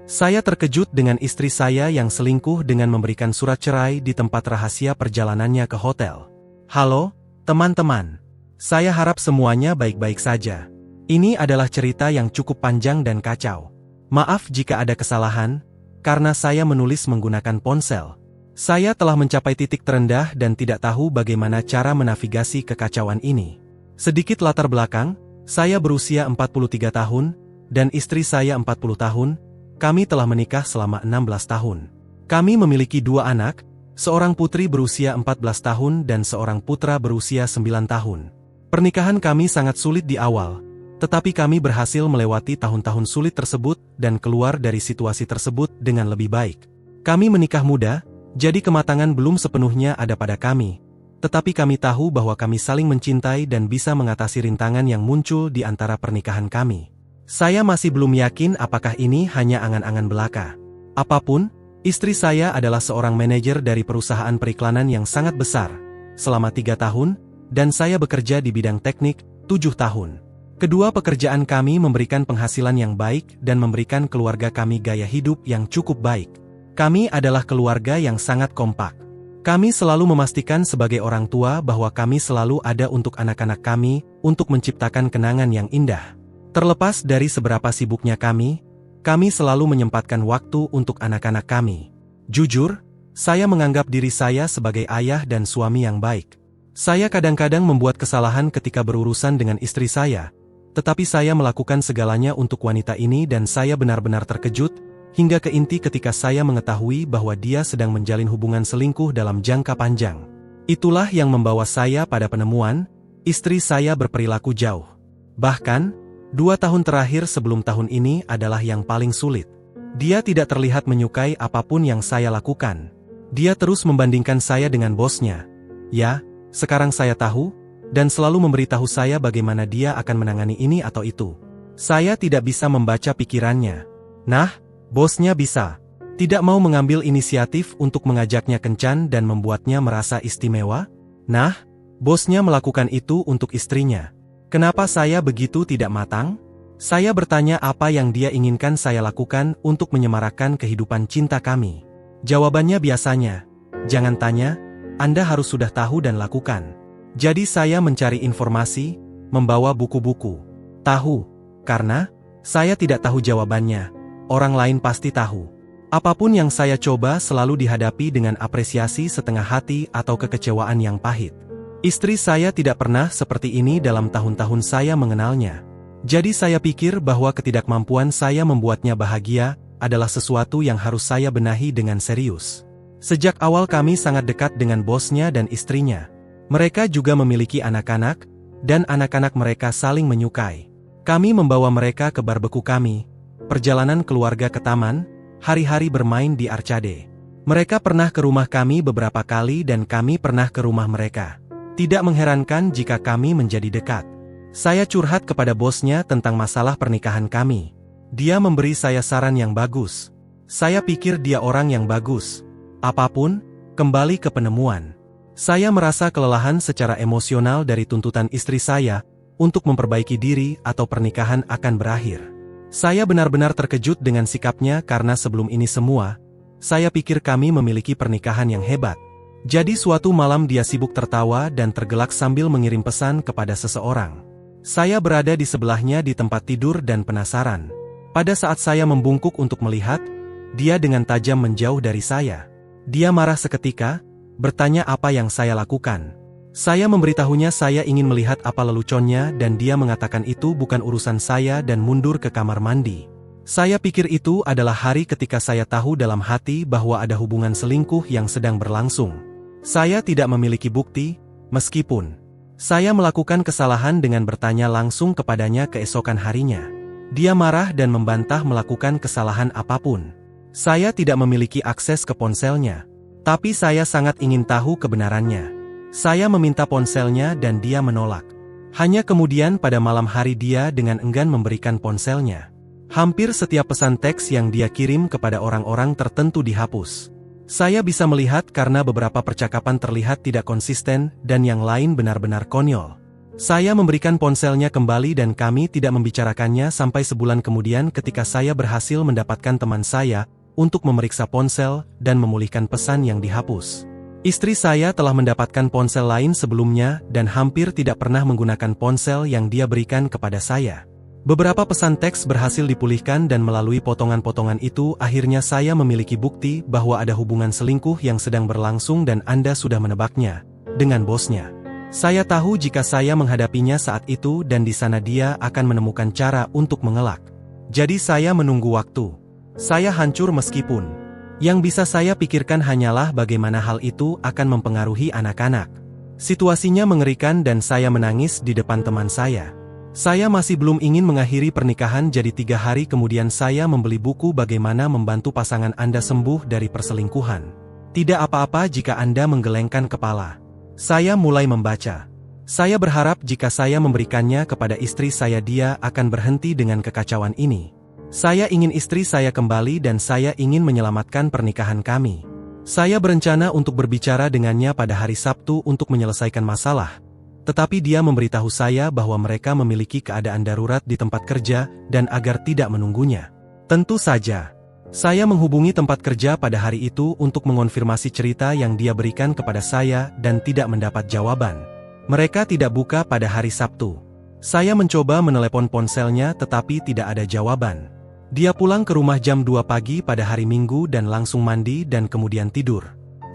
Saya terkejut dengan istri saya yang selingkuh dengan memberikan surat cerai di tempat rahasia perjalanannya ke hotel. Halo, teman-teman. Saya harap semuanya baik-baik saja. Ini adalah cerita yang cukup panjang dan kacau. Maaf jika ada kesalahan, karena saya menulis menggunakan ponsel. Saya telah mencapai titik terendah dan tidak tahu bagaimana cara menavigasi kekacauan ini. Sedikit latar belakang, saya berusia 43 tahun, dan istri saya 40 tahun. Kami telah menikah selama 16 tahun. Kami memiliki 2 anak, seorang putri berusia 14 tahun dan seorang putra berusia 9 tahun. Pernikahan kami sangat sulit di awal, tetapi kami berhasil melewati tahun-tahun sulit tersebut dan keluar dari situasi tersebut dengan lebih baik. Kami menikah muda, jadi kematangan belum sepenuhnya ada pada kami. Tetapi kami tahu bahwa kami saling mencintai dan bisa mengatasi rintangan yang muncul di antara pernikahan kami. Saya masih belum yakin apakah ini hanya angan-angan belaka. Apapun, istri saya adalah seorang manajer dari perusahaan periklanan yang sangat besar, selama 3 tahun, dan saya bekerja di bidang teknik, 7 tahun. Kedua pekerjaan kami memberikan penghasilan yang baik dan memberikan keluarga kami gaya hidup yang cukup baik. Kami adalah keluarga yang sangat kompak. Kami selalu memastikan sebagai orang tua bahwa kami selalu ada untuk anak-anak kami, untuk menciptakan kenangan yang indah. Terlepas dari seberapa sibuknya kami selalu menyempatkan waktu untuk anak-anak kami. Jujur, saya menganggap diri saya sebagai ayah dan suami yang baik. Saya kadang-kadang membuat kesalahan ketika berurusan dengan istri saya, tetapi saya melakukan segalanya untuk wanita ini dan saya benar-benar terkejut, hingga ke inti ketika saya mengetahui bahwa dia sedang menjalin hubungan selingkuh dalam jangka panjang. Itulah yang membawa saya pada penemuan, istri saya berperilaku jauh. Bahkan, 2 tahun terakhir sebelum tahun ini adalah yang paling sulit. Dia tidak terlihat menyukai apapun yang saya lakukan. Dia terus membandingkan saya dengan bosnya. Ya, sekarang saya tahu, dan selalu memberitahu saya bagaimana dia akan menangani ini atau itu. Saya tidak bisa membaca pikirannya. Nah, bosnya bisa. Tidak mau mengambil inisiatif untuk mengajaknya kencan dan membuatnya merasa istimewa? Nah, bosnya melakukan itu untuk istrinya. Kenapa saya begitu tidak matang? Saya bertanya apa yang dia inginkan saya lakukan untuk menyemarakkan kehidupan cinta kami. Jawabannya biasanya, jangan tanya, Anda harus sudah tahu dan lakukan. Jadi saya mencari informasi, membawa buku-buku. Tahu, karena saya tidak tahu jawabannya, orang lain pasti tahu. Apapun yang saya coba selalu dihadapi dengan apresiasi setengah hati atau kekecewaan yang pahit. Istri saya tidak pernah seperti ini dalam tahun-tahun saya mengenalnya. Jadi saya pikir bahwa ketidakmampuan saya membuatnya bahagia adalah sesuatu yang harus saya benahi dengan serius. Sejak awal kami sangat dekat dengan bosnya dan istrinya. Mereka juga memiliki anak-anak, dan anak-anak mereka saling menyukai. Kami membawa mereka ke barbeku kami, perjalanan keluarga ke taman, hari-hari bermain di arcade. Mereka pernah ke rumah kami beberapa kali dan kami pernah ke rumah mereka. Tidak mengherankan jika kami menjadi dekat. Saya curhat kepada bosnya tentang masalah pernikahan kami. Dia memberi saya saran yang bagus. Saya pikir dia orang yang bagus. Apapun, kembali ke penemuan. Saya merasa kelelahan secara emosional dari tuntutan istri saya untuk memperbaiki diri atau pernikahan akan berakhir. Saya benar-benar terkejut dengan sikapnya karena sebelum ini semua, saya pikir kami memiliki pernikahan yang hebat. Jadi suatu malam dia sibuk tertawa dan tergelak sambil mengirim pesan kepada seseorang. Saya berada di sebelahnya di tempat tidur dan penasaran. Pada saat saya membungkuk untuk melihat, dia dengan tajam menjauh dari saya. Dia marah seketika, bertanya apa yang saya lakukan. Saya memberitahunya saya ingin melihat apa leluconnya dan dia mengatakan itu bukan urusan saya dan mundur ke kamar mandi. Saya pikir itu adalah hari ketika saya tahu dalam hati bahwa ada hubungan selingkuh yang sedang berlangsung. Saya tidak memiliki bukti, meskipun saya melakukan kesalahan dengan bertanya langsung kepadanya keesokan harinya. Dia marah dan membantah melakukan kesalahan apapun. Saya tidak memiliki akses ke ponselnya, tapi saya sangat ingin tahu kebenarannya. Saya meminta ponselnya dan dia menolak. Hanya kemudian pada malam hari dia dengan enggan memberikan ponselnya. Hampir setiap pesan teks yang dia kirim kepada orang-orang tertentu dihapus. Saya bisa melihat karena beberapa percakapan terlihat tidak konsisten dan yang lain benar-benar konyol. Saya memberikan ponselnya kembali dan kami tidak membicarakannya sampai sebulan kemudian ketika saya berhasil mendapatkan teman saya untuk memeriksa ponsel dan memulihkan pesan yang dihapus. Istri saya telah mendapatkan ponsel lain sebelumnya dan hampir tidak pernah menggunakan ponsel yang dia berikan kepada saya. Beberapa pesan teks berhasil dipulihkan dan melalui potongan-potongan itu akhirnya saya memiliki bukti bahwa ada hubungan selingkuh yang sedang berlangsung dan Anda sudah menebaknya, dengan bosnya. Saya tahu jika saya menghadapinya saat itu dan di sana dia akan menemukan cara untuk mengelak. Jadi saya menunggu waktu. Saya hancur meskipun yang bisa saya pikirkan hanyalah bagaimana hal itu akan mempengaruhi anak-anak. Situasinya mengerikan dan saya menangis di depan teman saya. Saya masih belum ingin mengakhiri pernikahan jadi 3 hari kemudian saya membeli buku bagaimana membantu pasangan Anda sembuh dari perselingkuhan. Tidak apa-apa jika Anda menggelengkan kepala. Saya mulai membaca. Saya berharap jika saya memberikannya kepada istri saya dia akan berhenti dengan kekacauan ini. Saya ingin istri saya kembali dan saya ingin menyelamatkan pernikahan kami. Saya berencana untuk berbicara dengannya pada hari Sabtu untuk menyelesaikan masalah. Tetapi dia memberitahu saya bahwa mereka memiliki keadaan darurat di tempat kerja dan agar tidak menunggunya. Tentu saja. Saya menghubungi tempat kerja pada hari itu untuk mengonfirmasi cerita yang dia berikan kepada saya dan tidak mendapat jawaban. Mereka tidak buka pada hari Sabtu. Saya mencoba menelepon ponselnya tetapi tidak ada jawaban. Dia pulang ke rumah jam 2 pagi pada hari Minggu dan langsung mandi dan kemudian tidur.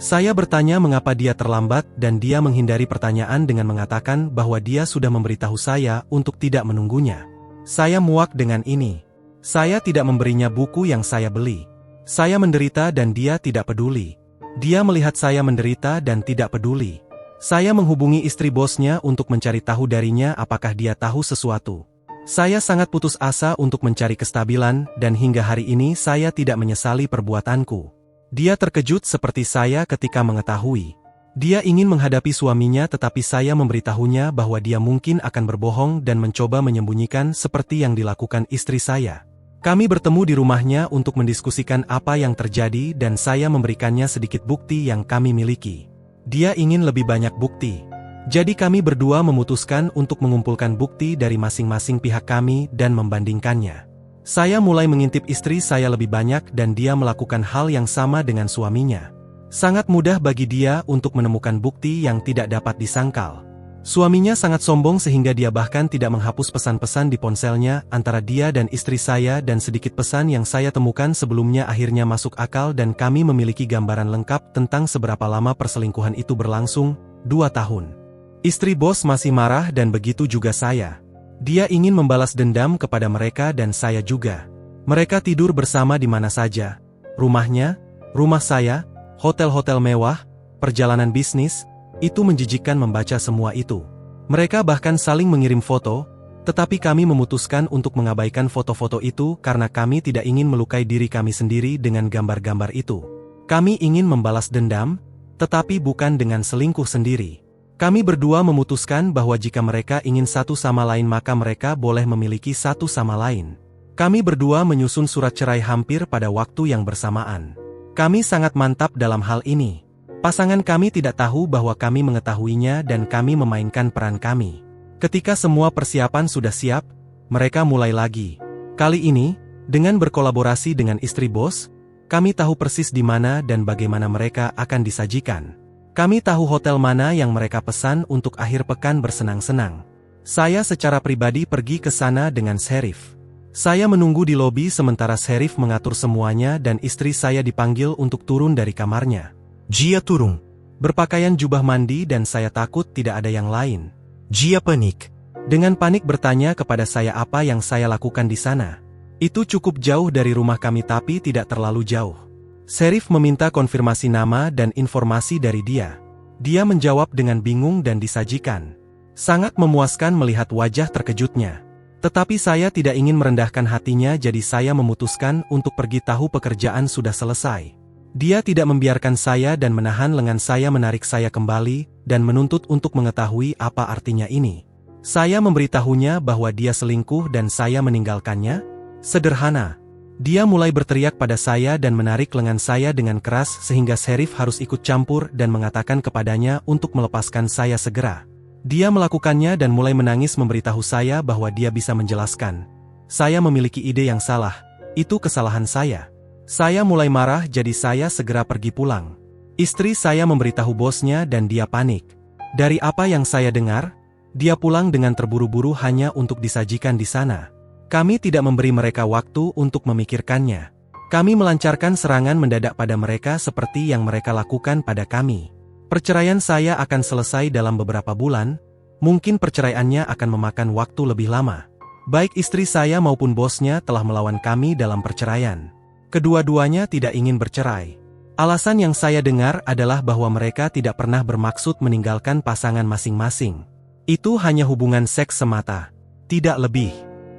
Saya bertanya mengapa dia terlambat dan dia menghindari pertanyaan dengan mengatakan bahwa dia sudah memberitahu saya untuk tidak menunggunya. Saya muak dengan ini. Saya tidak memberinya buku yang saya beli. Saya menderita dan dia tidak peduli. Dia melihat saya menderita dan tidak peduli. Saya menghubungi istri bosnya untuk mencari tahu darinya apakah dia tahu sesuatu. Saya sangat putus asa untuk mencari kestabilan dan hingga hari ini saya tidak menyesali perbuatanku. Dia terkejut seperti saya ketika mengetahui. Dia ingin menghadapi suaminya tetapi saya memberitahunya bahwa dia mungkin akan berbohong dan mencoba menyembunyikan seperti yang dilakukan istri saya. Kami bertemu di rumahnya untuk mendiskusikan apa yang terjadi dan saya memberikannya sedikit bukti yang kami miliki. Dia ingin lebih banyak bukti. Jadi kami berdua memutuskan untuk mengumpulkan bukti dari masing-masing pihak kami dan membandingkannya. Saya mulai mengintip istri saya lebih banyak dan dia melakukan hal yang sama dengan suaminya. Sangat mudah bagi dia untuk menemukan bukti yang tidak dapat disangkal. Suaminya sangat sombong sehingga dia bahkan tidak menghapus pesan-pesan di ponselnya antara dia dan istri saya dan sedikit pesan yang saya temukan sebelumnya akhirnya masuk akal dan kami memiliki gambaran lengkap tentang seberapa lama perselingkuhan itu berlangsung, 2 tahun. Istri bos masih marah dan begitu juga saya. Dia ingin membalas dendam kepada mereka dan saya juga. Mereka tidur bersama di mana saja. Rumahnya, rumah saya, hotel-hotel mewah, perjalanan bisnis. Itu menjijikkan membaca semua itu. Mereka bahkan saling mengirim foto, tetapi kami memutuskan untuk mengabaikan foto-foto itu karena kami tidak ingin melukai diri kami sendiri dengan gambar-gambar itu. Kami ingin membalas dendam, tetapi bukan dengan selingkuh sendiri. Kami berdua memutuskan bahwa jika mereka ingin satu sama lain maka mereka boleh memiliki satu sama lain. Kami berdua menyusun surat cerai hampir pada waktu yang bersamaan. Kami sangat mantap dalam hal ini. Pasangan kami tidak tahu bahwa kami mengetahuinya dan kami memainkan peran kami. Ketika semua persiapan sudah siap, mereka mulai lagi. Kali ini, dengan berkolaborasi dengan istri bos, kami tahu persis di mana dan bagaimana mereka akan disajikan. Kami tahu hotel mana yang mereka pesan untuk akhir pekan bersenang-senang. Saya secara pribadi pergi ke sana dengan Sheriff. Saya menunggu di lobi sementara Sheriff mengatur semuanya dan istri saya dipanggil untuk turun dari kamarnya. Dia turun, berpakaian jubah mandi dan saya takut tidak ada yang lain. Dia panik. Dengan panik bertanya kepada saya apa yang saya lakukan di sana. Itu cukup jauh dari rumah kami tapi tidak terlalu jauh. Sheriff meminta konfirmasi nama dan informasi dari dia. Dia menjawab dengan bingung dan disajikan. Sangat memuaskan melihat wajah terkejutnya. Tetapi saya tidak ingin merendahkan hatinya jadi saya memutuskan untuk pergi tahu pekerjaan sudah selesai. Dia tidak membiarkan saya dan menahan lengan saya menarik saya kembali dan menuntut untuk mengetahui apa artinya ini. Saya memberitahunya bahwa dia selingkuh dan saya meninggalkannya. Sederhana. Dia mulai berteriak pada saya dan menarik lengan saya dengan keras sehingga Sheriff harus ikut campur dan mengatakan kepadanya untuk melepaskan saya segera. Dia melakukannya dan mulai menangis memberitahu saya bahwa dia bisa menjelaskan. Saya memiliki ide yang salah, itu kesalahan saya. Saya mulai marah jadi saya segera pergi pulang. Istri saya memberitahu bosnya dan dia panik. Dari apa yang saya dengar, dia pulang dengan terburu-buru hanya untuk disajikan di sana. Kami tidak memberi mereka waktu untuk memikirkannya. Kami melancarkan serangan mendadak pada mereka seperti yang mereka lakukan pada kami. Perceraian saya akan selesai dalam beberapa bulan, mungkin perceraiannya akan memakan waktu lebih lama. Baik istri saya maupun bosnya telah melawan kami dalam perceraian. Kedua-duanya tidak ingin bercerai. Alasan yang saya dengar adalah bahwa mereka tidak pernah bermaksud meninggalkan pasangan masing-masing. Itu hanya hubungan seks semata, tidak lebih.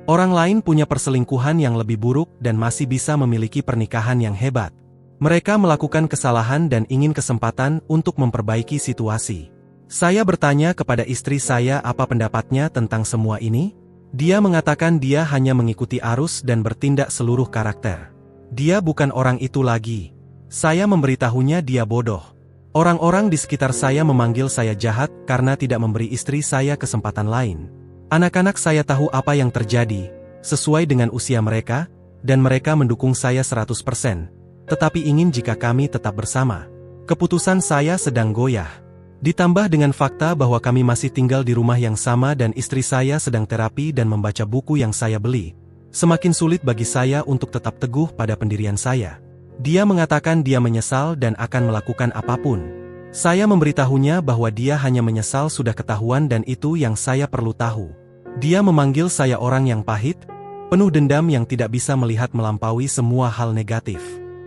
Orang lain punya perselingkuhan yang lebih buruk dan masih bisa memiliki pernikahan yang hebat. Mereka melakukan kesalahan dan ingin kesempatan untuk memperbaiki situasi. Saya bertanya kepada istri saya apa pendapatnya tentang semua ini. Dia mengatakan dia hanya mengikuti arus dan bertindak seluruh karakter. Dia bukan orang itu lagi. Saya memberitahunya dia bodoh. Orang-orang di sekitar saya memanggil saya jahat karena tidak memberi istri saya kesempatan lain. Anak-anak saya tahu apa yang terjadi, sesuai dengan usia mereka, dan mereka mendukung saya 100%. Tetapi ingin jika kami tetap bersama. Keputusan saya sedang goyah. Ditambah dengan fakta bahwa kami masih tinggal di rumah yang sama dan istri saya sedang terapi dan membaca buku yang saya beli. Semakin sulit bagi saya untuk tetap teguh pada pendirian saya. Dia mengatakan dia menyesal dan akan melakukan apapun. Saya memberitahunya bahwa dia hanya menyesal sudah ketahuan dan itu yang saya perlu tahu. Dia memanggil saya orang yang pahit, penuh dendam yang tidak bisa melihat melampaui semua hal negatif.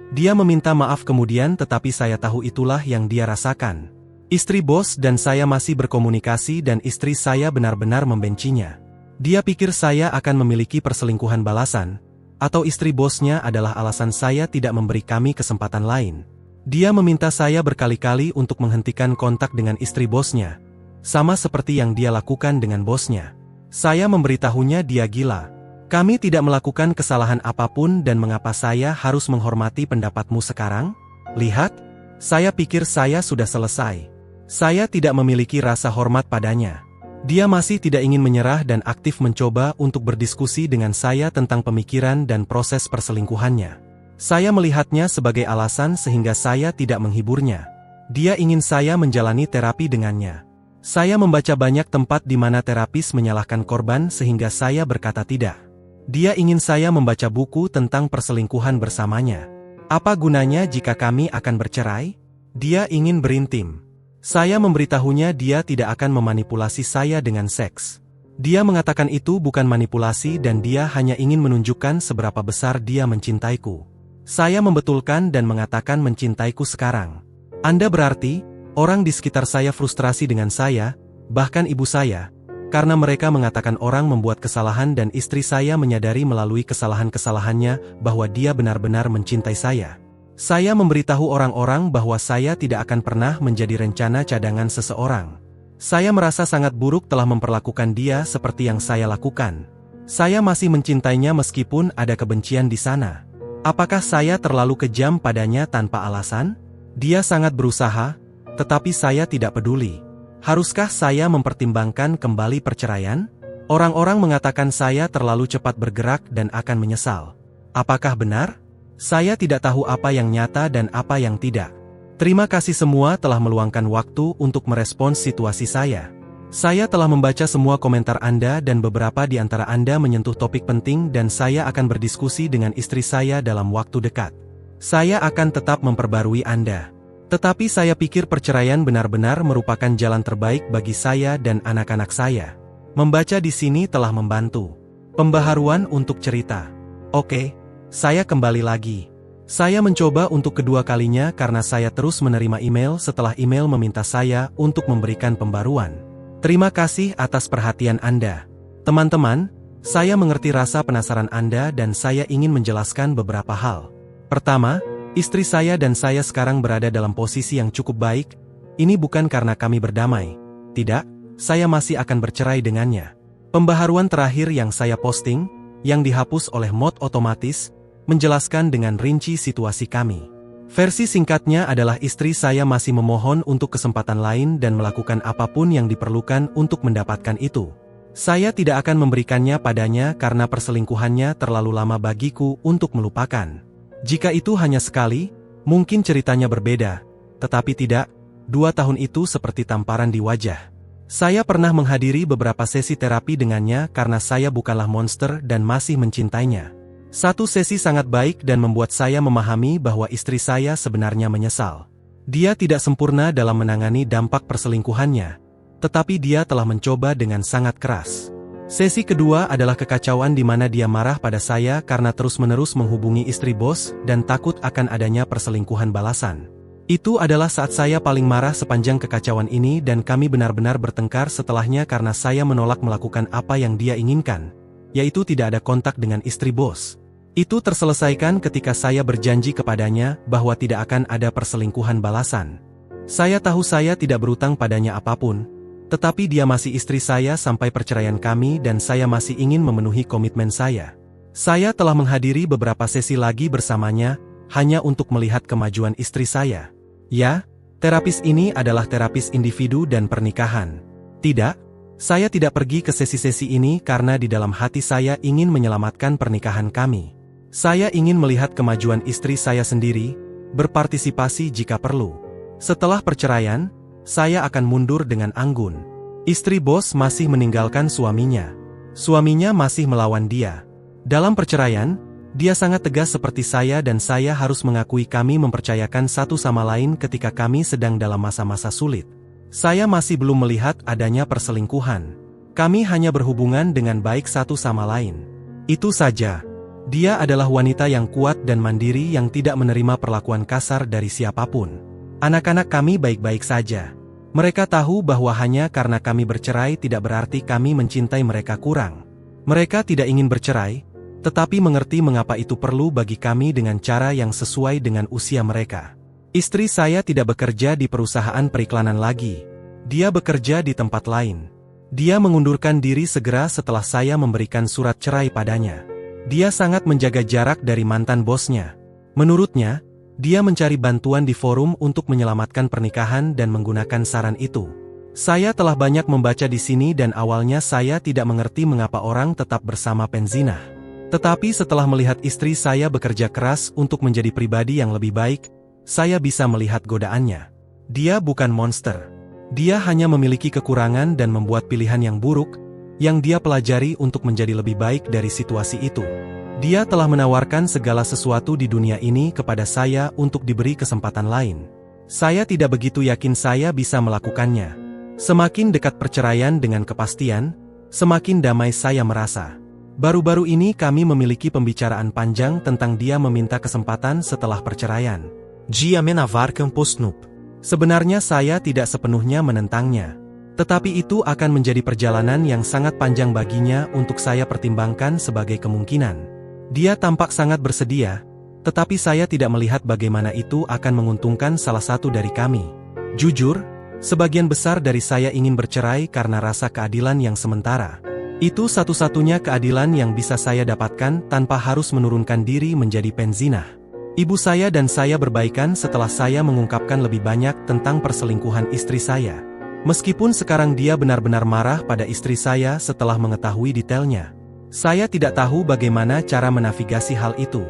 Dia meminta maaf kemudian tetapi saya tahu itulah yang dia rasakan. Istri bos dan saya masih berkomunikasi dan istri saya benar-benar membencinya. Dia pikir saya akan memiliki perselingkuhan balasan, atau istri bosnya adalah alasan saya tidak memberi kami kesempatan lain. Dia meminta saya berkali-kali untuk menghentikan kontak dengan istri bosnya, sama seperti yang dia lakukan dengan bosnya. Saya memberitahunya dia gila. Kami tidak melakukan kesalahan apapun dan mengapa saya harus menghormati pendapatmu sekarang? Lihat, saya pikir saya sudah selesai. Saya tidak memiliki rasa hormat padanya. Dia masih tidak ingin menyerah dan aktif mencoba untuk berdiskusi dengan saya tentang pemikiran dan proses perselingkuhannya. Saya melihatnya sebagai alasan sehingga saya tidak menghiburnya. Dia ingin saya menjalani terapi dengannya. Saya membaca banyak tempat di mana terapis menyalahkan korban sehingga saya berkata tidak. Dia ingin saya membaca buku tentang perselingkuhan bersamanya. Apa gunanya jika kami akan bercerai? Dia ingin berintim. Saya memberitahunya dia tidak akan memanipulasi saya dengan seks. Dia mengatakan itu bukan manipulasi dan dia hanya ingin menunjukkan seberapa besar dia mencintaiku. Saya membetulkan dan mengatakan mencintaiku sekarang. Anda berarti, orang di sekitar saya frustrasi dengan saya, bahkan ibu saya, karena mereka mengatakan orang membuat kesalahan dan istri saya menyadari melalui kesalahan-kesalahannya bahwa dia benar-benar mencintai saya. Saya memberitahu orang-orang bahwa saya tidak akan pernah menjadi rencana cadangan seseorang. Saya merasa sangat buruk telah memperlakukan dia seperti yang saya lakukan. Saya masih mencintainya meskipun ada kebencian di sana. Apakah saya terlalu kejam padanya tanpa alasan? Dia sangat berusaha, tetapi saya tidak peduli. Haruskah saya mempertimbangkan kembali perceraian? Orang-orang mengatakan saya terlalu cepat bergerak dan akan menyesal. Apakah benar? Saya tidak tahu apa yang nyata dan apa yang tidak. Terima kasih semua telah meluangkan waktu untuk merespons situasi saya. Saya telah membaca semua komentar Anda dan beberapa di antara Anda menyentuh topik penting dan saya akan berdiskusi dengan istri saya dalam waktu dekat. Saya akan tetap memperbarui Anda. Tetapi saya pikir perceraian benar-benar merupakan jalan terbaik bagi saya dan anak-anak saya. Membaca di sini telah membantu. Pembaharuan untuk cerita. Oke, saya kembali lagi. Saya mencoba untuk kedua kalinya karena saya terus menerima email setelah email meminta saya untuk memberikan pembaruan. Terima kasih atas perhatian Anda. Teman-teman, saya mengerti rasa penasaran Anda dan saya ingin menjelaskan beberapa hal. Pertama, istri saya dan saya sekarang berada dalam posisi yang cukup baik. Ini bukan karena kami berdamai. Tidak, saya masih akan bercerai dengannya. Pembaharuan terakhir yang saya posting, yang dihapus oleh mod otomatis, menjelaskan dengan rinci situasi kami. Versi singkatnya adalah istri saya masih memohon untuk kesempatan lain dan melakukan apapun yang diperlukan untuk mendapatkan itu. Saya tidak akan memberikannya padanya karena perselingkuhannya terlalu lama bagiku untuk melupakan. Jika itu hanya sekali, mungkin ceritanya berbeda. Tetapi tidak, 2 tahun itu seperti tamparan di wajah. Saya pernah menghadiri beberapa sesi terapi dengannya karena saya bukanlah monster dan masih mencintainya. Satu sesi sangat baik dan membuat saya memahami bahwa istri saya sebenarnya menyesal. Dia tidak sempurna dalam menangani dampak perselingkuhannya, tetapi dia telah mencoba dengan sangat keras. Sesi kedua adalah kekacauan di mana dia marah pada saya karena terus-menerus menghubungi istri bos dan takut akan adanya perselingkuhan balasan. Itu adalah saat saya paling marah sepanjang kekacauan ini dan kami benar-benar bertengkar setelahnya karena saya menolak melakukan apa yang dia inginkan, yaitu tidak ada kontak dengan istri bos. Itu terselesaikan ketika saya berjanji kepadanya bahwa tidak akan ada perselingkuhan balasan. Saya tahu saya tidak berutang padanya apapun, tetapi dia masih istri saya sampai perceraian kami dan saya masih ingin memenuhi komitmen saya. Saya telah menghadiri beberapa sesi lagi bersamanya, hanya untuk melihat kemajuan istri saya. Ya, terapis ini adalah terapis individu dan pernikahan. Tidak, saya tidak pergi ke sesi-sesi ini karena di dalam hati saya ingin menyelamatkan pernikahan kami. Saya ingin melihat kemajuan istri saya sendiri, berpartisipasi jika perlu. Setelah perceraian, saya akan mundur dengan anggun. Istri bos masih meninggalkan suaminya. Suaminya masih melawan dia. Dalam perceraian, dia sangat tegas seperti saya dan saya harus mengakui kami mempercayakan satu sama lain ketika kami sedang dalam masa-masa sulit. Saya masih belum melihat adanya perselingkuhan. Kami hanya berhubungan dengan baik satu sama lain. Itu saja. Dia adalah wanita yang kuat dan mandiri yang tidak menerima perlakuan kasar dari siapapun. Anak-anak kami baik-baik saja. Mereka tahu bahwa hanya karena kami bercerai tidak berarti kami mencintai mereka kurang. Mereka tidak ingin bercerai, tetapi mengerti mengapa itu perlu bagi kami dengan cara yang sesuai dengan usia mereka. Istri saya tidak bekerja di perusahaan periklanan lagi. Dia bekerja di tempat lain. Dia mengundurkan diri segera setelah saya memberikan surat cerai padanya. Dia sangat menjaga jarak dari mantan bosnya. Menurutnya, dia mencari bantuan di forum untuk menyelamatkan pernikahan dan menggunakan saran itu. Saya telah banyak membaca di sini dan awalnya saya tidak mengerti mengapa orang tetap bersama penzinah. Tetapi setelah melihat istri saya bekerja keras untuk menjadi pribadi yang lebih baik, saya bisa melihat godaannya. Dia bukan monster. Dia hanya memiliki kekurangan dan membuat pilihan yang buruk, yang dia pelajari untuk menjadi lebih baik dari situasi itu. Dia telah menawarkan segala sesuatu di dunia ini kepada saya untuk diberi kesempatan lain. Saya tidak begitu yakin saya bisa melakukannya. Semakin dekat perceraian dengan kepastian, semakin damai saya merasa. Baru-baru ini kami memiliki pembicaraan panjang tentang dia meminta kesempatan setelah perceraian. Dia menawarkan postnup. Sebenarnya saya tidak sepenuhnya menentangnya. Tetapi itu akan menjadi perjalanan yang sangat panjang baginya untuk saya pertimbangkan sebagai kemungkinan. Dia tampak sangat bersedia, tetapi saya tidak melihat bagaimana itu akan menguntungkan salah satu dari kami. Jujur, sebagian besar dari saya ingin bercerai karena rasa keadilan yang sementara. Itu satu-satunya keadilan yang bisa saya dapatkan tanpa harus menurunkan diri menjadi penzinah. Ibu saya dan saya berbaikan setelah saya mengungkapkan lebih banyak tentang perselingkuhan istri saya. Meskipun sekarang dia benar-benar marah pada istri saya setelah mengetahui detailnya. Saya tidak tahu bagaimana cara menavigasi hal itu.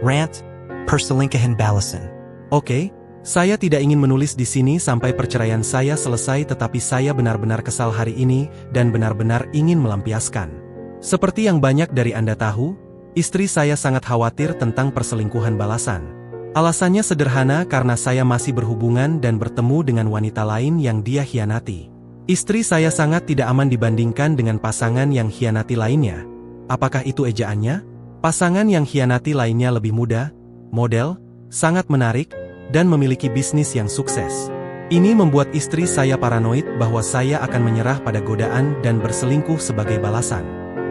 Rant, perselingkuhan balasan. Oke. Saya tidak ingin menulis di sini sampai perceraian saya selesai tetapi saya benar-benar kesal hari ini dan benar-benar ingin melampiaskan. Seperti yang banyak dari Anda tahu, istri saya sangat khawatir tentang perselingkuhan balasan. Alasannya sederhana karena saya masih berhubungan dan bertemu dengan wanita lain yang dia khianati. Istri saya sangat tidak aman dibandingkan dengan pasangan yang khianati lainnya. Apakah itu ejaannya? Pasangan yang khianati lainnya lebih muda, model, sangat menarik, dan memiliki bisnis yang sukses. Ini membuat istri saya paranoid bahwa saya akan menyerah pada godaan dan berselingkuh sebagai balasan.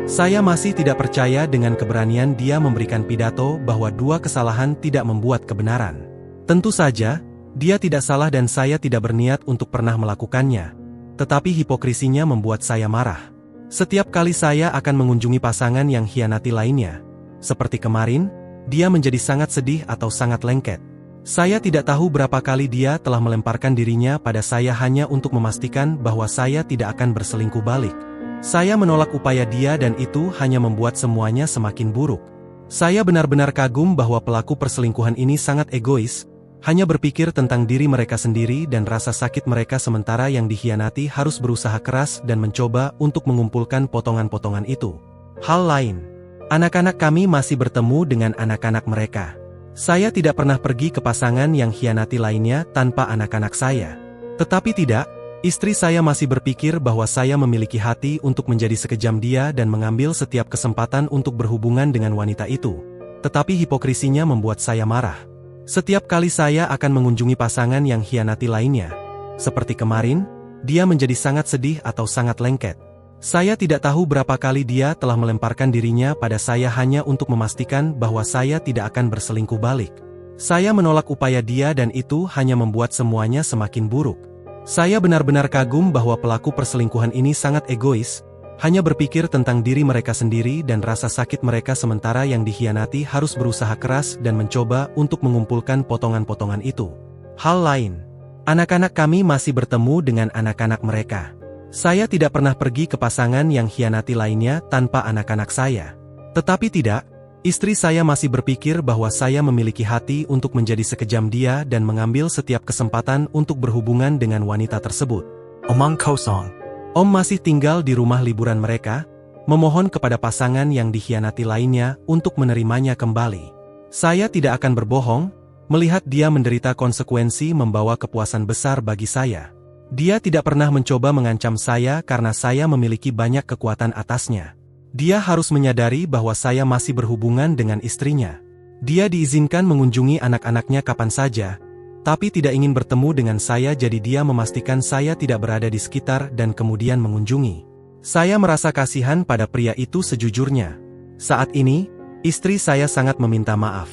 Saya masih tidak percaya dengan keberanian dia memberikan pidato bahwa dua kesalahan tidak membuat kebenaran. Tentu saja, dia tidak salah dan saya tidak berniat untuk pernah melakukannya. Tetapi hipokrisinya membuat saya marah. Setiap kali saya akan mengunjungi pasangan yang khianati lainnya, seperti kemarin, dia menjadi sangat sedih atau sangat lengket. Saya tidak tahu berapa kali dia telah melemparkan dirinya pada saya hanya untuk memastikan bahwa saya tidak akan berselingkuh balik. Saya menolak upaya dia dan itu hanya membuat semuanya semakin buruk. Saya benar-benar kagum bahwa pelaku perselingkuhan ini sangat egois, hanya berpikir tentang diri mereka sendiri dan rasa sakit mereka sementara yang dikhianati harus berusaha keras dan mencoba untuk mengumpulkan potongan-potongan itu. Hal lain, anak-anak kami masih bertemu dengan anak-anak mereka. Saya tidak pernah pergi ke pasangan yang khianati lainnya tanpa anak-anak saya. Tetapi tidak, istri saya masih berpikir bahwa saya memiliki hati untuk menjadi sekejam dia dan mengambil setiap kesempatan untuk berhubungan dengan wanita itu. Tetapi hipokrisinya membuat saya marah. Setiap kali saya akan mengunjungi pasangan yang khianati lainnya, seperti kemarin, dia menjadi sangat sedih atau sangat lengket. Saya tidak tahu berapa kali dia telah melemparkan dirinya pada saya hanya untuk memastikan bahwa saya tidak akan berselingkuh balik. Saya menolak upaya dia dan itu hanya membuat semuanya semakin buruk. Saya benar-benar kagum bahwa pelaku perselingkuhan ini sangat egois, hanya berpikir tentang diri mereka sendiri dan rasa sakit mereka sementara yang dikhianati harus berusaha keras dan mencoba untuk mengumpulkan potongan-potongan itu. Hal lain, anak-anak kami masih bertemu dengan anak-anak mereka. Saya tidak pernah pergi ke pasangan yang khianati lainnya tanpa anak-anak saya. Tetapi tidak, istri saya masih berpikir bahwa saya memiliki hati untuk menjadi sekejam dia dan mengambil setiap kesempatan untuk berhubungan dengan wanita tersebut. Omang kosong. Om masih tinggal di rumah liburan mereka, memohon kepada pasangan yang dikhianati lainnya untuk menerimanya kembali. Saya tidak akan berbohong, melihat dia menderita konsekuensi membawa kepuasan besar bagi saya. Dia tidak pernah mencoba mengancam saya karena saya memiliki banyak kekuatan atasnya. Dia harus menyadari bahwa saya masih berhubungan dengan istrinya. Dia diizinkan mengunjungi anak-anaknya kapan saja, tapi tidak ingin bertemu dengan saya jadi dia memastikan saya tidak berada di sekitar dan kemudian mengunjungi. Saya merasa kasihan pada pria itu sejujurnya. Saat ini, istri saya sangat meminta maaf.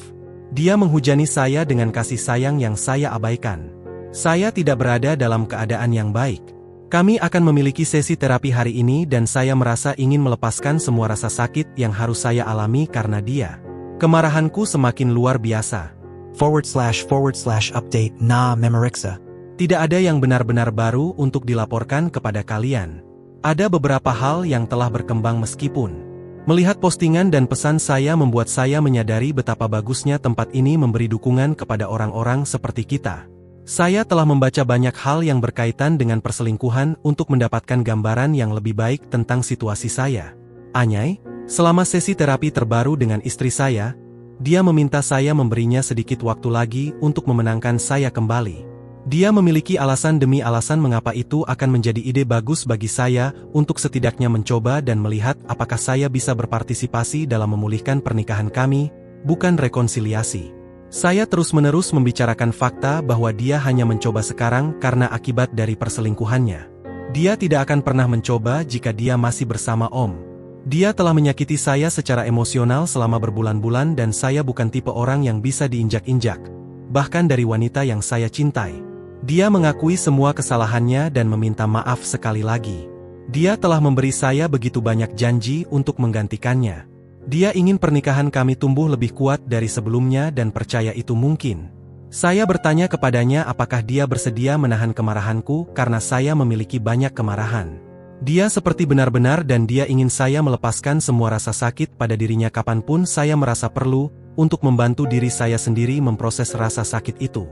Dia menghujani saya dengan kasih sayang yang saya abaikan. Saya tidak berada dalam keadaan yang baik. Kami akan memiliki sesi terapi hari ini dan saya merasa ingin melepaskan semua rasa sakit yang harus saya alami karena dia. Kemarahanku semakin luar biasa. //update na Memorixa. Tidak ada yang benar-benar baru untuk dilaporkan kepada kalian. Ada beberapa hal yang telah berkembang meskipun. Melihat postingan dan pesan saya membuat saya menyadari betapa bagusnya tempat ini memberi dukungan kepada orang-orang seperti kita. Saya telah membaca banyak hal yang berkaitan dengan perselingkuhan untuk mendapatkan gambaran yang lebih baik tentang situasi saya. Anyai, selama sesi terapi terbaru dengan istri saya, dia meminta saya memberinya sedikit waktu lagi untuk memenangkan saya kembali. Dia memiliki alasan demi alasan mengapa itu akan menjadi ide bagus bagi saya untuk setidaknya mencoba dan melihat apakah saya bisa berpartisipasi dalam memulihkan pernikahan kami, bukan rekonsiliasi. Saya terus-menerus membicarakan fakta bahwa dia hanya mencoba sekarang karena akibat dari perselingkuhannya. Dia tidak akan pernah mencoba jika dia masih bersama Om. Dia telah menyakiti saya secara emosional selama berbulan-bulan dan saya bukan tipe orang yang bisa diinjak-injak, bahkan dari wanita yang saya cintai. Dia mengakui semua kesalahannya dan meminta maaf sekali lagi. Dia telah memberi saya begitu banyak janji untuk menggantikannya. Dia ingin pernikahan kami tumbuh lebih kuat dari sebelumnya dan percaya itu mungkin. Saya bertanya kepadanya apakah dia bersedia menahan kemarahanku karena saya memiliki banyak kemarahan. Dia seperti benar-benar dan dia ingin saya melepaskan semua rasa sakit pada dirinya kapanpun saya merasa perlu untuk membantu diri saya sendiri memproses rasa sakit itu.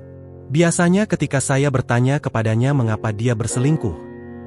Biasanya ketika saya bertanya kepadanya mengapa dia berselingkuh,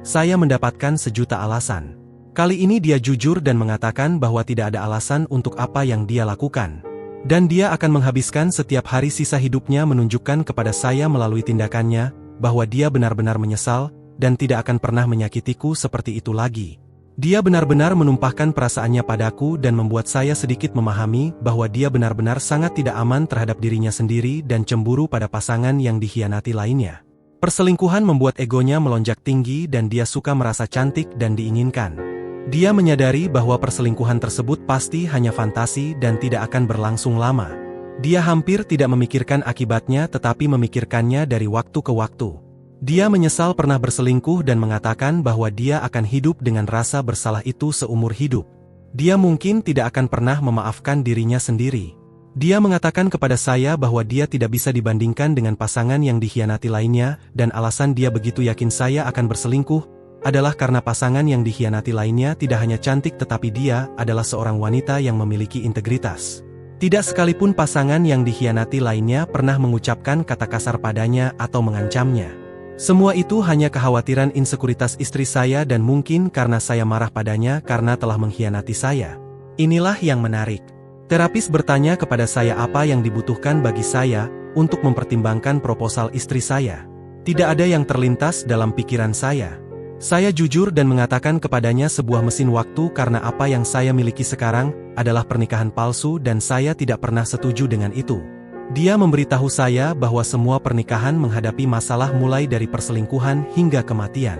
saya mendapatkan sejuta alasan. Kali ini dia jujur dan mengatakan bahwa tidak ada alasan untuk apa yang dia lakukan. Dan dia akan menghabiskan setiap hari sisa hidupnya menunjukkan kepada saya melalui tindakannya, bahwa dia benar-benar menyesal, dan tidak akan pernah menyakitiku seperti itu lagi. Dia benar-benar menumpahkan perasaannya padaku dan membuat saya sedikit memahami bahwa dia benar-benar sangat tidak aman terhadap dirinya sendiri dan cemburu pada pasangan yang dikhianati lainnya. Perselingkuhan membuat egonya melonjak tinggi dan dia suka merasa cantik dan diinginkan. Dia menyadari bahwa perselingkuhan tersebut pasti hanya fantasi dan tidak akan berlangsung lama. Dia hampir tidak memikirkan akibatnya tetapi memikirkannya dari waktu ke waktu. Dia menyesal pernah berselingkuh dan mengatakan bahwa dia akan hidup dengan rasa bersalah itu seumur hidup. Dia mungkin tidak akan pernah memaafkan dirinya sendiri. Dia mengatakan kepada saya bahwa dia tidak bisa dibandingkan dengan pasangan yang dikhianati lainnya, dan alasan dia begitu yakin saya akan berselingkuh adalah karena pasangan yang dikhianati lainnya tidak hanya cantik tetapi dia adalah seorang wanita yang memiliki integritas. Tidak sekalipun pasangan yang dikhianati lainnya pernah mengucapkan kata kasar padanya atau mengancamnya. Semua itu hanya kekhawatiran insekuritas istri saya dan mungkin karena saya marah padanya karena telah mengkhianati saya. Inilah yang menarik. Terapis bertanya kepada saya apa yang dibutuhkan bagi saya untuk mempertimbangkan proposal istri saya. Tidak ada yang terlintas dalam pikiran saya. Saya jujur dan mengatakan kepadanya sebuah mesin waktu karena apa yang saya miliki sekarang adalah pernikahan palsu dan saya tidak pernah setuju dengan itu. Dia memberitahu saya bahwa semua pernikahan menghadapi masalah mulai dari perselingkuhan hingga kematian.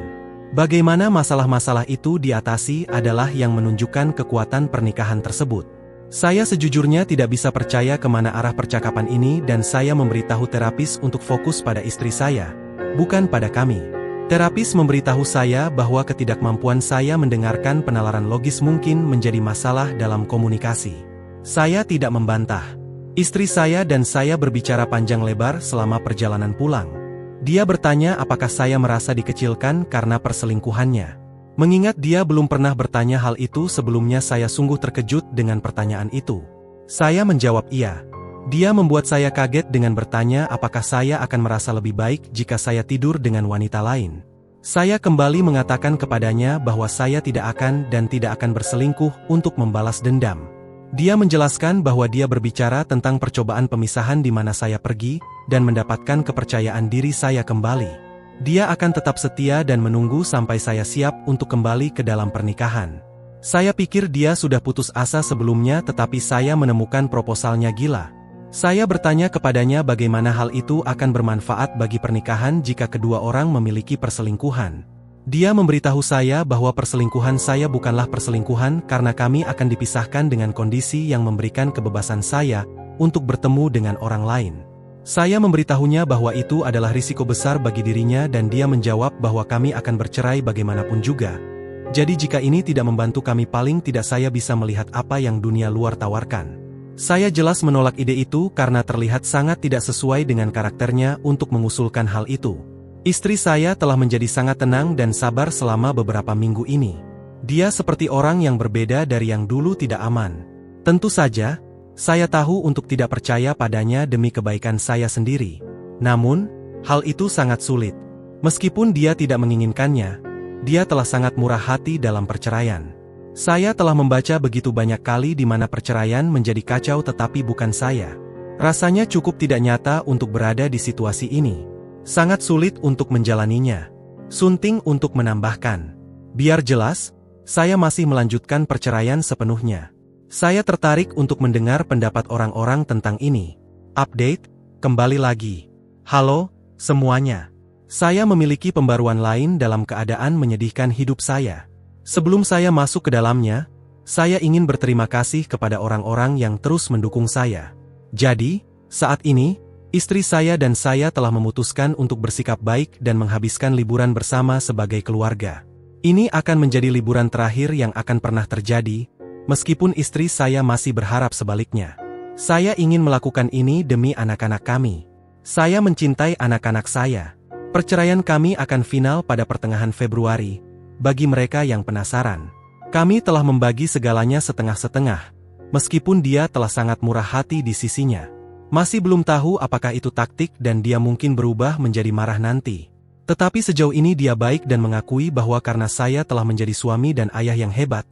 Bagaimana masalah-masalah itu diatasi adalah yang menunjukkan kekuatan pernikahan tersebut. Saya sejujurnya tidak bisa percaya kemana arah percakapan ini dan saya memberitahu terapis untuk fokus pada istri saya, bukan pada kami. Terapis memberitahu saya bahwa ketidakmampuan saya mendengarkan penalaran logis mungkin menjadi masalah dalam komunikasi. Saya tidak membantah. Istri saya dan saya berbicara panjang lebar selama perjalanan pulang. Dia bertanya apakah saya merasa dikecilkan karena perselingkuhannya. Mengingat dia belum pernah bertanya hal itu sebelumnya, saya sungguh terkejut dengan pertanyaan itu. Saya menjawab iya. Dia membuat saya kaget dengan bertanya apakah saya akan merasa lebih baik jika saya tidur dengan wanita lain. Saya kembali mengatakan kepadanya bahwa saya tidak akan dan tidak akan berselingkuh untuk membalas dendam. Dia menjelaskan bahwa dia berbicara tentang percobaan pemisahan di mana saya pergi dan mendapatkan kepercayaan diri saya kembali. Dia akan tetap setia dan menunggu sampai saya siap untuk kembali ke dalam pernikahan. Saya pikir dia sudah putus asa sebelumnya tetapi saya menemukan proposalnya gila. Saya bertanya kepadanya bagaimana hal itu akan bermanfaat bagi pernikahan jika kedua orang memiliki perselingkuhan. Dia memberitahu saya bahwa perselingkuhan saya bukanlah perselingkuhan karena kami akan dipisahkan dengan kondisi yang memberikan kebebasan saya untuk bertemu dengan orang lain. Saya memberitahunya bahwa itu adalah risiko besar bagi dirinya dan dia menjawab bahwa kami akan bercerai bagaimanapun juga. Jadi jika ini tidak membantu kami paling tidak saya bisa melihat apa yang dunia luar tawarkan. Saya jelas menolak ide itu karena terlihat sangat tidak sesuai dengan karakternya untuk mengusulkan hal itu. Istri saya telah menjadi sangat tenang dan sabar selama beberapa minggu ini. Dia seperti orang yang berbeda dari yang dulu tidak aman. Tentu saja, saya tahu untuk tidak percaya padanya demi kebaikan saya sendiri. Namun, hal itu sangat sulit. Meskipun dia tidak menginginkannya, dia telah sangat murah hati dalam perceraian. Saya telah membaca begitu banyak kali di mana perceraian menjadi kacau tetapi bukan saya. Rasanya cukup tidak nyata untuk berada di situasi ini. Sangat sulit untuk menjalaninya. Sunting untuk menambahkan. Biar jelas, saya masih melanjutkan perceraian sepenuhnya. Saya tertarik untuk mendengar pendapat orang-orang tentang ini. Update, kembali lagi. Halo, semuanya. Saya memiliki pembaruan lain dalam keadaan menyedihkan hidup saya. Sebelum saya masuk ke dalamnya, saya ingin berterima kasih kepada orang-orang yang terus mendukung saya. Jadi, saat ini, istri saya dan saya telah memutuskan untuk bersikap baik dan menghabiskan liburan bersama sebagai keluarga. Ini akan menjadi liburan terakhir yang akan pernah terjadi, meskipun istri saya masih berharap sebaliknya. Saya ingin melakukan ini demi anak-anak kami. Saya mencintai anak-anak saya. Perceraian kami akan final pada pertengahan Februari. Bagi mereka yang penasaran, kami telah membagi segalanya setengah-setengah, meskipun dia telah sangat murah hati di sisinya. Masih belum tahu apakah itu taktik dan dia mungkin berubah menjadi marah nanti. Tetapi sejauh ini dia baik dan mengakui bahwa karena saya telah menjadi suami dan ayah yang hebat,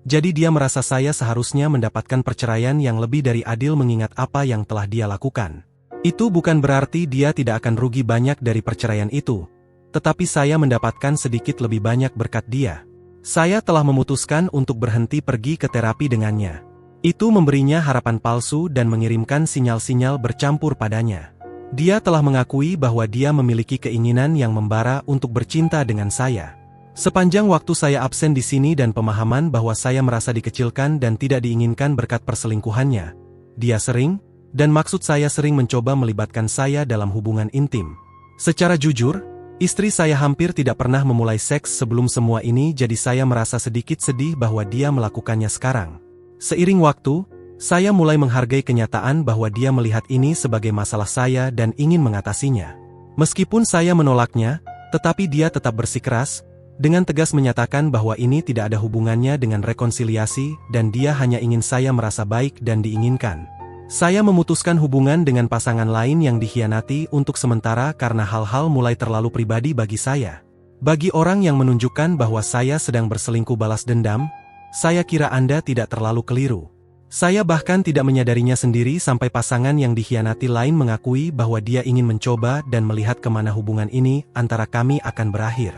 jadi dia merasa saya seharusnya mendapatkan perceraian yang lebih dari adil mengingat apa yang telah dia lakukan. Itu bukan berarti dia tidak akan rugi banyak dari perceraian itu, tetapi saya mendapatkan sedikit lebih banyak berkat dia. Saya telah memutuskan untuk berhenti pergi ke terapi dengannya. Itu memberinya harapan palsu dan mengirimkan sinyal-sinyal bercampur padanya. Dia telah mengakui bahwa dia memiliki keinginan yang membara untuk bercinta dengan saya. Sepanjang waktu saya absen di sini dan pemahaman bahwa saya merasa dikecilkan dan tidak diinginkan berkat perselingkuhannya, dia sering, dan maksud saya sering mencoba melibatkan saya dalam hubungan intim. Secara jujur, istri saya hampir tidak pernah memulai seks sebelum semua ini jadi saya merasa sedikit sedih bahwa dia melakukannya sekarang. Seiring waktu, Saya mulai menghargai kenyataan bahwa dia melihat ini sebagai masalah saya dan ingin mengatasinya. Meskipun saya menolaknya, tetapi dia tetap bersikeras, dengan tegas menyatakan bahwa ini tidak ada hubungannya dengan rekonsiliasi dan dia hanya ingin saya merasa baik dan diinginkan. Saya memutuskan hubungan dengan pasangan lain yang dikhianati untuk sementara karena hal-hal mulai terlalu pribadi bagi saya. Bagi orang yang menunjukkan bahwa saya sedang berselingkuh balas dendam, saya kira Anda tidak terlalu keliru. Saya bahkan tidak menyadarinya sendiri sampai pasangan yang dikhianati lain mengakui bahwa dia ingin mencoba dan melihat kemana hubungan ini antara kami akan berakhir.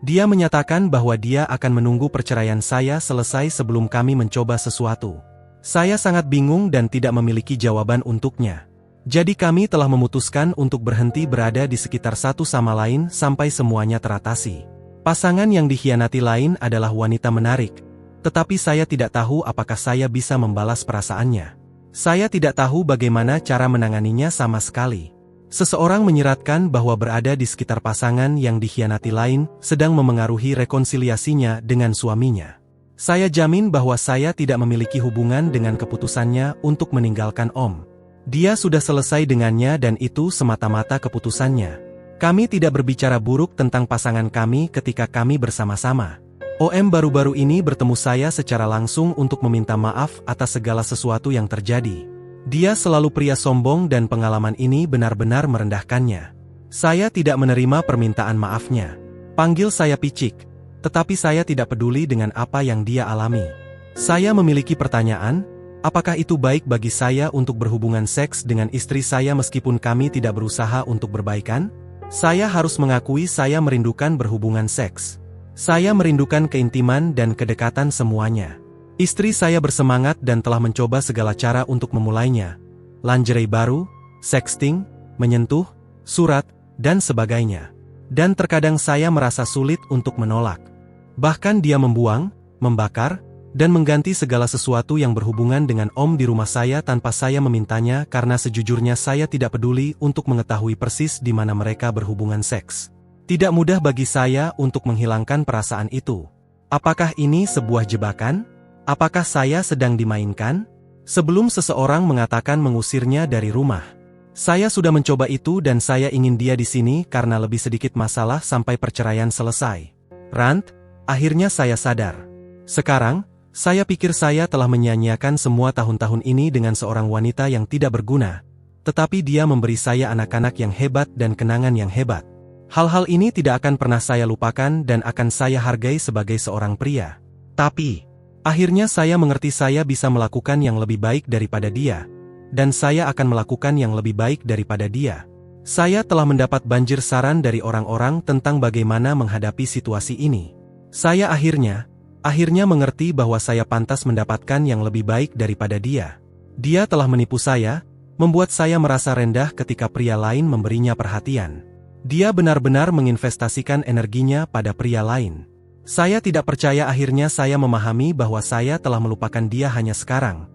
Dia menyatakan bahwa dia akan menunggu perceraian saya selesai sebelum kami mencoba sesuatu. Saya sangat bingung dan tidak memiliki jawaban untuknya. Jadi kami telah memutuskan untuk berhenti berada di sekitar satu sama lain sampai semuanya teratasi. Pasangan yang dikhianati lain adalah wanita menarik. Tetapi saya tidak tahu apakah saya bisa membalas perasaannya. Saya tidak tahu bagaimana cara menanganinya sama sekali. Seseorang menyiratkan bahwa berada di sekitar pasangan yang dikhianati lain sedang memengaruhi rekonsiliasinya dengan suaminya. Saya jamin bahwa saya tidak memiliki hubungan dengan keputusannya untuk meninggalkan Om. Dia sudah selesai dengannya dan itu semata-mata keputusannya. Kami tidak berbicara buruk tentang pasangan kami ketika kami bersama-sama. OM baru-baru ini bertemu saya secara langsung untuk meminta maaf atas segala sesuatu yang terjadi. Dia selalu pria sombong dan pengalaman ini benar-benar merendahkannya. Saya tidak menerima permintaan maafnya. Panggil saya picik, tetapi saya tidak peduli dengan apa yang dia alami. Saya memiliki pertanyaan, apakah itu baik bagi saya untuk berhubungan seks dengan istri saya meskipun kami tidak berusaha untuk berbaikan? Saya harus mengakui saya merindukan berhubungan seks. Saya merindukan keintiman dan kedekatan semuanya. Istri saya bersemangat dan telah mencoba segala cara untuk memulainya. Lingerie baru, sexting, menyentuh, surat, dan sebagainya. Dan terkadang saya merasa sulit untuk menolak. Bahkan dia membuang, membakar, dan mengganti segala sesuatu yang berhubungan dengan Om di rumah saya tanpa saya memintanya karena sejujurnya saya tidak peduli untuk mengetahui persis di mana mereka berhubungan seks. Tidak mudah bagi saya untuk menghilangkan perasaan itu. Apakah ini sebuah jebakan? Apakah saya sedang dimainkan? Sebelum seseorang mengatakan mengusirnya dari rumah. Saya sudah mencoba itu dan saya ingin dia di sini karena lebih sedikit masalah sampai perceraian selesai. Rand, akhirnya saya sadar. Sekarang, saya pikir saya telah menyia-nyiakan semua tahun-tahun ini dengan seorang wanita yang tidak berguna. Tetapi dia memberi saya anak-anak yang hebat dan kenangan yang hebat. Hal-hal ini tidak akan pernah saya lupakan dan akan saya hargai sebagai seorang pria. Tapi, akhirnya saya mengerti saya bisa melakukan yang lebih baik daripada dia. Dan saya akan melakukan yang lebih baik daripada dia. Saya telah mendapat banjir saran dari orang-orang tentang bagaimana menghadapi situasi ini. Saya akhirnya mengerti bahwa saya pantas mendapatkan yang lebih baik daripada dia. Dia telah menipu saya, membuat saya merasa rendah ketika pria lain memberinya perhatian. Dia benar-benar menginvestasikan energinya pada pria lain. Saya tidak percaya akhirnya saya memahami bahwa saya telah melupakan dia hanya sekarang.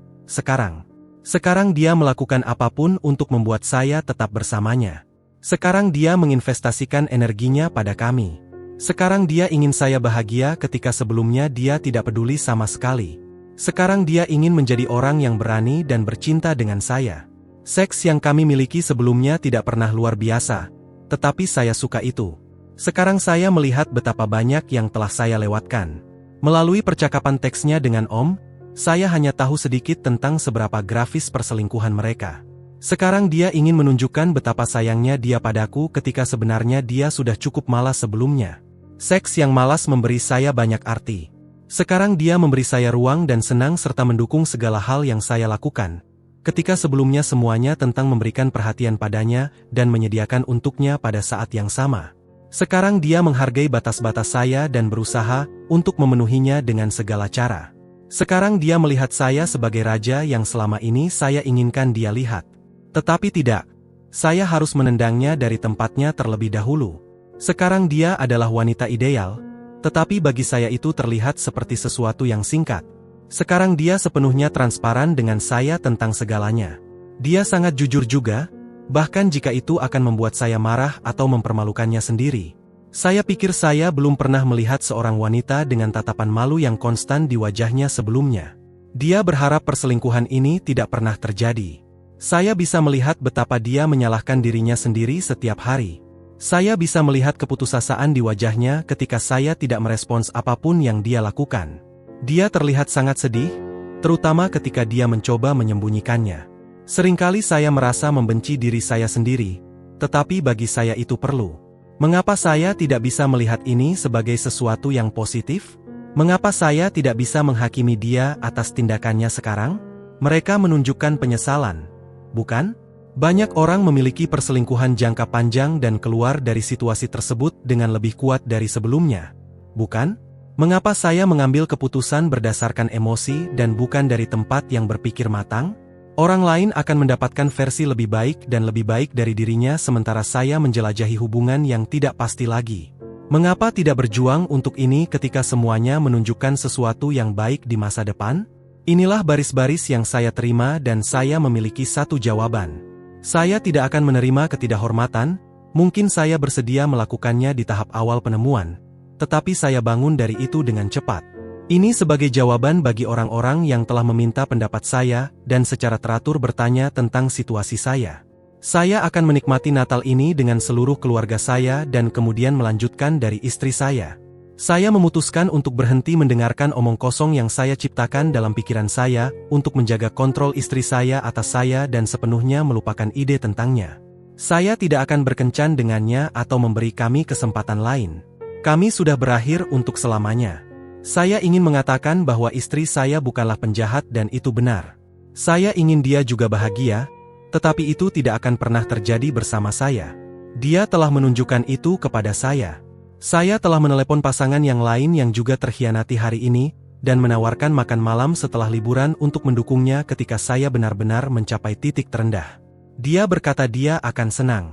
Sekarang dia melakukan apapun untuk membuat saya tetap bersamanya. Sekarang dia menginvestasikan energinya pada kami. Sekarang dia ingin saya bahagia ketika sebelumnya dia tidak peduli sama sekali. Sekarang dia ingin menjadi orang yang berani dan bercinta dengan saya. Seks yang kami miliki sebelumnya tidak pernah luar biasa. Tetapi saya suka itu. Sekarang saya melihat betapa banyak yang telah saya lewatkan. Melalui percakapan teksnya dengan Om, saya hanya tahu sedikit tentang seberapa grafis perselingkuhan mereka. Sekarang dia ingin menunjukkan betapa sayangnya dia padaku ketika sebenarnya dia sudah cukup malas sebelumnya. Seks yang malas memberi saya banyak arti. Sekarang dia memberi saya ruang dan senang serta mendukung segala hal yang saya lakukan. Ketika sebelumnya semuanya tentang memberikan perhatian padanya dan menyediakan untuknya pada saat yang sama. Sekarang dia menghargai batas-batas saya dan berusaha untuk memenuhinya dengan segala cara. Sekarang dia melihat saya sebagai raja yang selama ini saya inginkan dia lihat. Tetapi tidak. Saya harus menendangnya dari tempatnya terlebih dahulu. Sekarang dia adalah wanita ideal, tetapi bagi saya itu terlihat seperti sesuatu yang singkat. Sekarang dia sepenuhnya transparan dengan saya tentang segalanya. Dia sangat jujur juga, bahkan jika itu akan membuat saya marah atau mempermalukannya sendiri. Saya pikir saya belum pernah melihat seorang wanita dengan tatapan malu yang konstan di wajahnya sebelumnya. Dia berharap perselingkuhan ini tidak pernah terjadi. Saya bisa melihat betapa dia menyalahkan dirinya sendiri setiap hari. Saya bisa melihat keputusasaan di wajahnya ketika saya tidak merespons apapun yang dia lakukan. Dia terlihat sangat sedih, terutama ketika dia mencoba menyembunyikannya. Seringkali saya merasa membenci diri saya sendiri, tetapi bagi saya itu perlu. Mengapa saya tidak bisa melihat ini sebagai sesuatu yang positif? Mengapa saya tidak bisa menghakimi dia atas tindakannya sekarang? Mereka menunjukkan penyesalan, bukan? Banyak orang memiliki perselingkuhan jangka panjang dan keluar dari situasi tersebut dengan lebih kuat dari sebelumnya, bukan? Mengapa saya mengambil keputusan berdasarkan emosi dan bukan dari tempat yang berpikir matang? Orang lain akan mendapatkan versi lebih baik dan lebih baik dari dirinya sementara saya menjelajahi hubungan yang tidak pasti lagi. Mengapa tidak berjuang untuk ini ketika semuanya menunjukkan sesuatu yang baik di masa depan? Inilah baris-baris yang saya terima dan saya memiliki satu jawaban. Saya tidak akan menerima ketidakhormatan, mungkin saya bersedia melakukannya di tahap awal penemuan, tetapi saya bangun dari itu dengan cepat. Ini sebagai jawaban bagi orang-orang yang telah meminta pendapat saya dan secara teratur bertanya tentang situasi saya. Saya akan menikmati Natal ini dengan seluruh keluarga saya dan kemudian melanjutkan dari istri saya. Saya memutuskan untuk berhenti mendengarkan omong kosong yang saya ciptakan dalam pikiran saya untuk menjaga kontrol istri saya atas saya dan sepenuhnya melupakan ide tentangnya. Saya tidak akan berkencan dengannya atau memberi kami kesempatan lain. Kami sudah berakhir untuk selamanya. Saya ingin mengatakan bahwa istri saya bukanlah penjahat dan itu benar. Saya ingin dia juga bahagia, tetapi itu tidak akan pernah terjadi bersama saya. Dia telah menunjukkan itu kepada saya. Saya telah menelepon pasangan yang lain yang juga terkhianati hari ini, dan menawarkan makan malam setelah liburan untuk mendukungnya ketika saya benar-benar mencapai titik terendah. Dia berkata dia akan senang.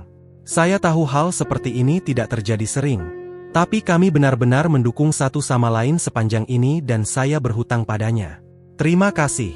Saya tahu hal seperti ini tidak terjadi sering. Tapi kami benar-benar mendukung satu sama lain sepanjang ini dan saya berhutang padanya. Terima kasih.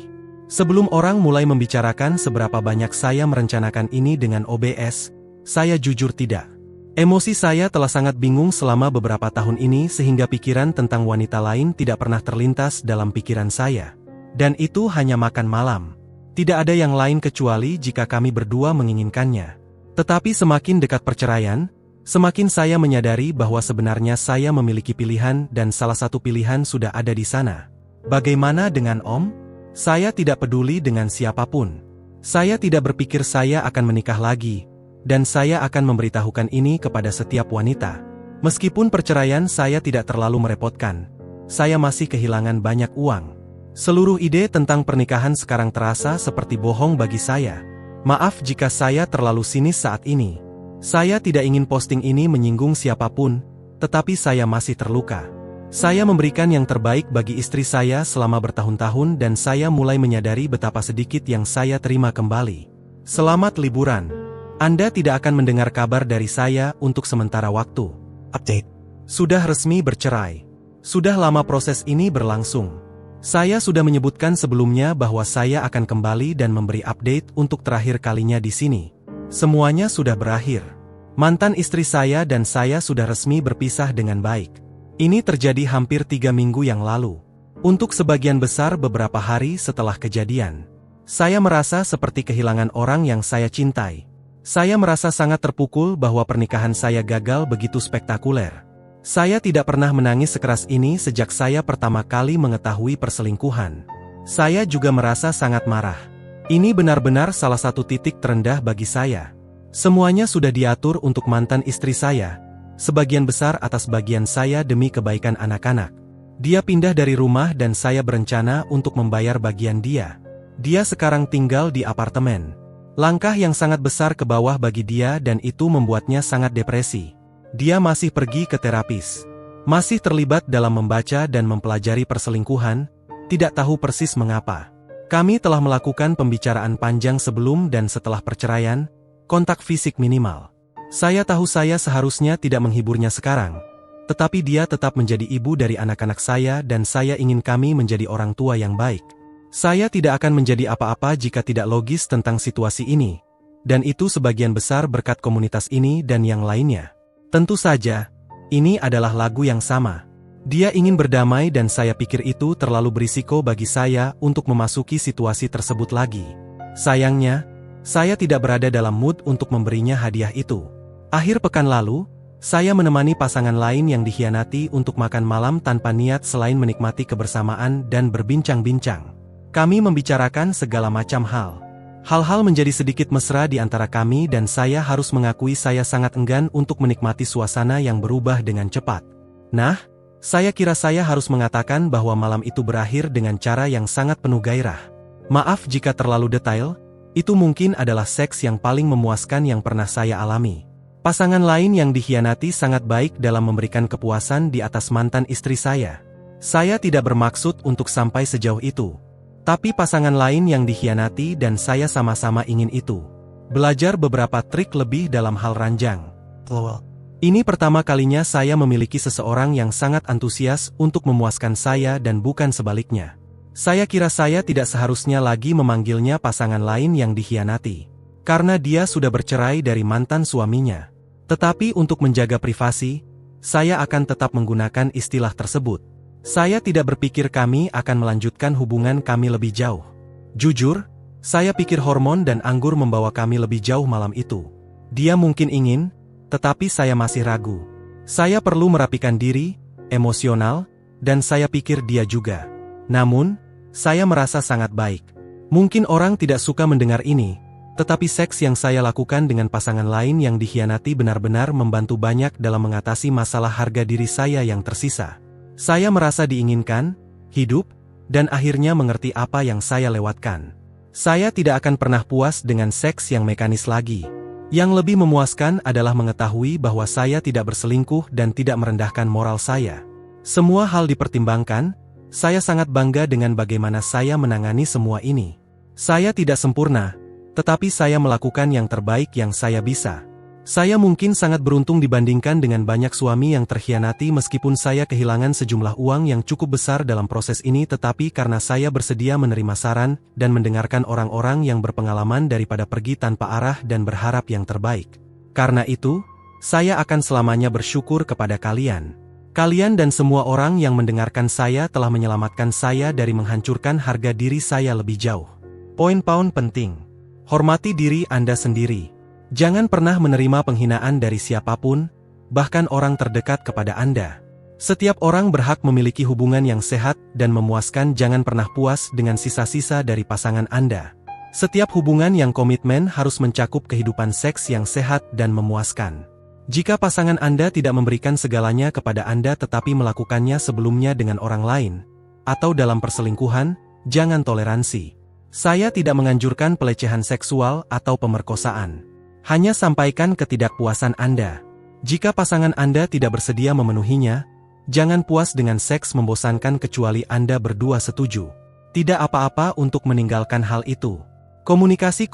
Sebelum orang mulai membicarakan seberapa banyak saya merencanakan ini dengan OBS, saya jujur tidak. Emosi saya telah sangat bingung selama beberapa tahun ini sehingga pikiran tentang wanita lain tidak pernah terlintas dalam pikiran saya. Dan itu hanya makan malam. Tidak ada yang lain kecuali jika kami berdua menginginkannya. Tetapi semakin dekat perceraian, semakin saya menyadari bahwa sebenarnya saya memiliki pilihan dan salah satu pilihan sudah ada di sana. Bagaimana dengan Om? Saya tidak peduli dengan siapapun. Saya tidak berpikir saya akan menikah lagi, dan saya akan memberitahukan ini kepada setiap wanita. Meskipun perceraian saya tidak terlalu merepotkan, saya masih kehilangan banyak uang. Seluruh ide tentang pernikahan sekarang terasa seperti bohong bagi saya. Maaf jika saya terlalu sinis saat ini. Saya tidak ingin posting ini menyinggung siapapun, tetapi saya masih terluka. Saya memberikan yang terbaik bagi istri saya selama bertahun-tahun dan saya mulai menyadari betapa sedikit yang saya terima kembali. Selamat liburan. Anda tidak akan mendengar kabar dari saya untuk sementara waktu. Update. Sudah resmi bercerai. Sudah lama proses ini berlangsung. Saya sudah menyebutkan sebelumnya bahwa saya akan kembali dan memberi update untuk terakhir kalinya di sini. Semuanya sudah berakhir. Mantan istri saya dan saya sudah resmi berpisah dengan baik. Ini terjadi hampir 3 minggu yang lalu. Untuk sebagian besar beberapa hari setelah kejadian, saya merasa seperti kehilangan orang yang saya cintai. Saya merasa sangat terpukul bahwa pernikahan saya gagal begitu spektakuler. Saya tidak pernah menangis sekeras ini sejak saya pertama kali mengetahui perselingkuhan. Saya juga merasa sangat marah. Ini benar-benar salah satu titik terendah bagi saya. Semuanya sudah diatur untuk mantan istri saya, sebagian besar atas bagian saya demi kebaikan anak-anak. Dia pindah dari rumah dan saya berencana untuk membayar bagian dia. Dia sekarang tinggal di apartemen. Langkah yang sangat besar ke bawah bagi dia dan itu membuatnya sangat depresi. Dia masih pergi ke terapis. Masih terlibat dalam membaca dan mempelajari perselingkuhan, tidak tahu persis mengapa. Kami telah melakukan pembicaraan panjang sebelum dan setelah perceraian, kontak fisik minimal. Saya tahu saya seharusnya tidak menghiburnya sekarang, tetapi dia tetap menjadi ibu dari anak-anak saya dan saya ingin kami menjadi orang tua yang baik. Saya tidak akan menjadi apa-apa jika tidak logis tentang situasi ini, dan itu sebagian besar berkat komunitas ini dan yang lainnya. Tentu saja, ini adalah lagu yang sama. Dia ingin berdamai dan saya pikir itu terlalu berisiko bagi saya untuk memasuki situasi tersebut lagi. Sayangnya, saya tidak berada dalam mood untuk memberinya hadiah itu. Akhir pekan lalu, saya menemani pasangan lain yang dikhianati untuk makan malam tanpa niat selain menikmati kebersamaan dan berbincang-bincang. Kami membicarakan segala macam hal. Hal-hal menjadi sedikit mesra di antara kami dan saya harus mengakui saya sangat enggan untuk menikmati suasana yang berubah dengan cepat. Nah, saya kira saya harus mengatakan bahwa malam itu berakhir dengan cara yang sangat penuh gairah. Maaf jika terlalu detail, itu mungkin adalah seks yang paling memuaskan yang pernah saya alami. Pasangan lain yang dikhianati sangat baik dalam memberikan kepuasan di atas mantan istri saya. Saya tidak bermaksud untuk sampai sejauh itu. Tapi pasangan lain yang dikhianati dan saya sama-sama ingin itu. Belajar beberapa trik lebih dalam hal ranjang. LOL. Ini pertama kalinya saya memiliki seseorang yang sangat antusias untuk memuaskan saya dan bukan sebaliknya. Saya kira saya tidak seharusnya lagi memanggilnya pasangan lain yang dikhianati. Karena dia sudah bercerai dari mantan suaminya. Tetapi untuk menjaga privasi, saya akan tetap menggunakan istilah tersebut. Saya tidak berpikir kami akan melanjutkan hubungan kami lebih jauh. Jujur, saya pikir hormon dan anggur membawa kami lebih jauh malam itu. Dia mungkin ingin, tetapi saya masih ragu. Saya perlu merapikan diri, emosional, dan saya pikir dia juga. Namun, saya merasa sangat baik. Mungkin orang tidak suka mendengar ini, tetapi seks yang saya lakukan dengan pasangan lain yang dikhianati benar-benar membantu banyak dalam mengatasi masalah harga diri saya yang tersisa. Saya merasa diinginkan, hidup, dan akhirnya mengerti apa yang saya lewatkan. Saya tidak akan pernah puas dengan seks yang mekanis lagi. Yang lebih memuaskan adalah mengetahui bahwa saya tidak berselingkuh dan tidak merendahkan moral saya. Semua hal dipertimbangkan, saya sangat bangga dengan bagaimana saya menangani semua ini. Saya tidak sempurna, tetapi saya melakukan yang terbaik yang saya bisa. Saya mungkin sangat beruntung dibandingkan dengan banyak suami yang terkhianati meskipun saya kehilangan sejumlah uang yang cukup besar dalam proses ini, tetapi karena saya bersedia menerima saran dan mendengarkan orang-orang yang berpengalaman daripada pergi tanpa arah dan berharap yang terbaik. Karena itu, saya akan selamanya bersyukur kepada kalian. Kalian dan semua orang yang mendengarkan saya telah menyelamatkan saya dari menghancurkan harga diri saya lebih jauh. Poin-poin penting. Hormati diri Anda sendiri. Jangan pernah menerima penghinaan dari siapapun, bahkan orang terdekat kepada Anda. Setiap orang berhak memiliki hubungan yang sehat dan memuaskan. Jangan pernah puas dengan sisa-sisa dari pasangan Anda. Setiap hubungan yang komitmen harus mencakup kehidupan seks yang sehat dan memuaskan. Jika pasangan Anda tidak memberikan segalanya kepada Anda tetapi melakukannya sebelumnya dengan orang lain, atau dalam perselingkuhan, jangan toleransi. Saya tidak menganjurkan pelecehan seksual atau pemerkosaan. Hanya sampaikan ketidakpuasan Anda. Jika pasangan Anda tidak bersedia memenuhinya, jangan puas dengan seks membosankan kecuali Anda berdua setuju. Tidak apa-apa untuk meninggalkan hal itu. Komunikasi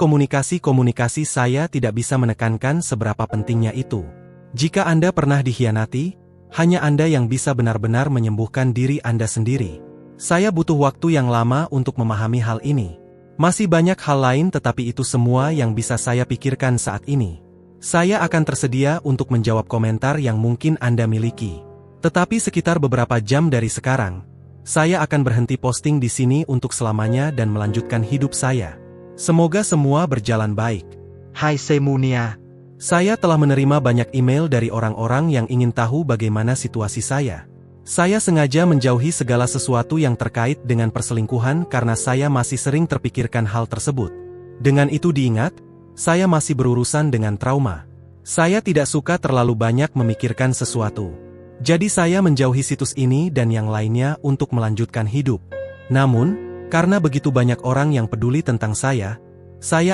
saya tidak bisa menekankan seberapa pentingnya itu. Jika Anda pernah dikhianati, hanya Anda yang bisa benar-benar menyembuhkan diri Anda sendiri. Saya butuh waktu yang lama untuk memahami hal ini. Masih banyak hal lain tetapi itu semua yang bisa saya pikirkan saat ini. Saya akan tersedia untuk menjawab komentar yang mungkin Anda miliki. Tetapi sekitar beberapa jam dari sekarang, saya akan berhenti posting di sini untuk selamanya dan melanjutkan hidup saya. Semoga semua berjalan baik. Hai Semunia. Saya telah menerima banyak email dari orang-orang yang ingin tahu bagaimana situasi saya. Saya sengaja menjauhi segala sesuatu yang terkait dengan perselingkuhan karena saya masih sering terpikirkan hal tersebut. Dengan itu diingat, saya masih berurusan dengan trauma. Saya tidak suka terlalu banyak memikirkan sesuatu. Jadi saya menjauhi situs ini dan yang lainnya untuk melanjutkan hidup. Namun, karena begitu banyak orang yang peduli tentang saya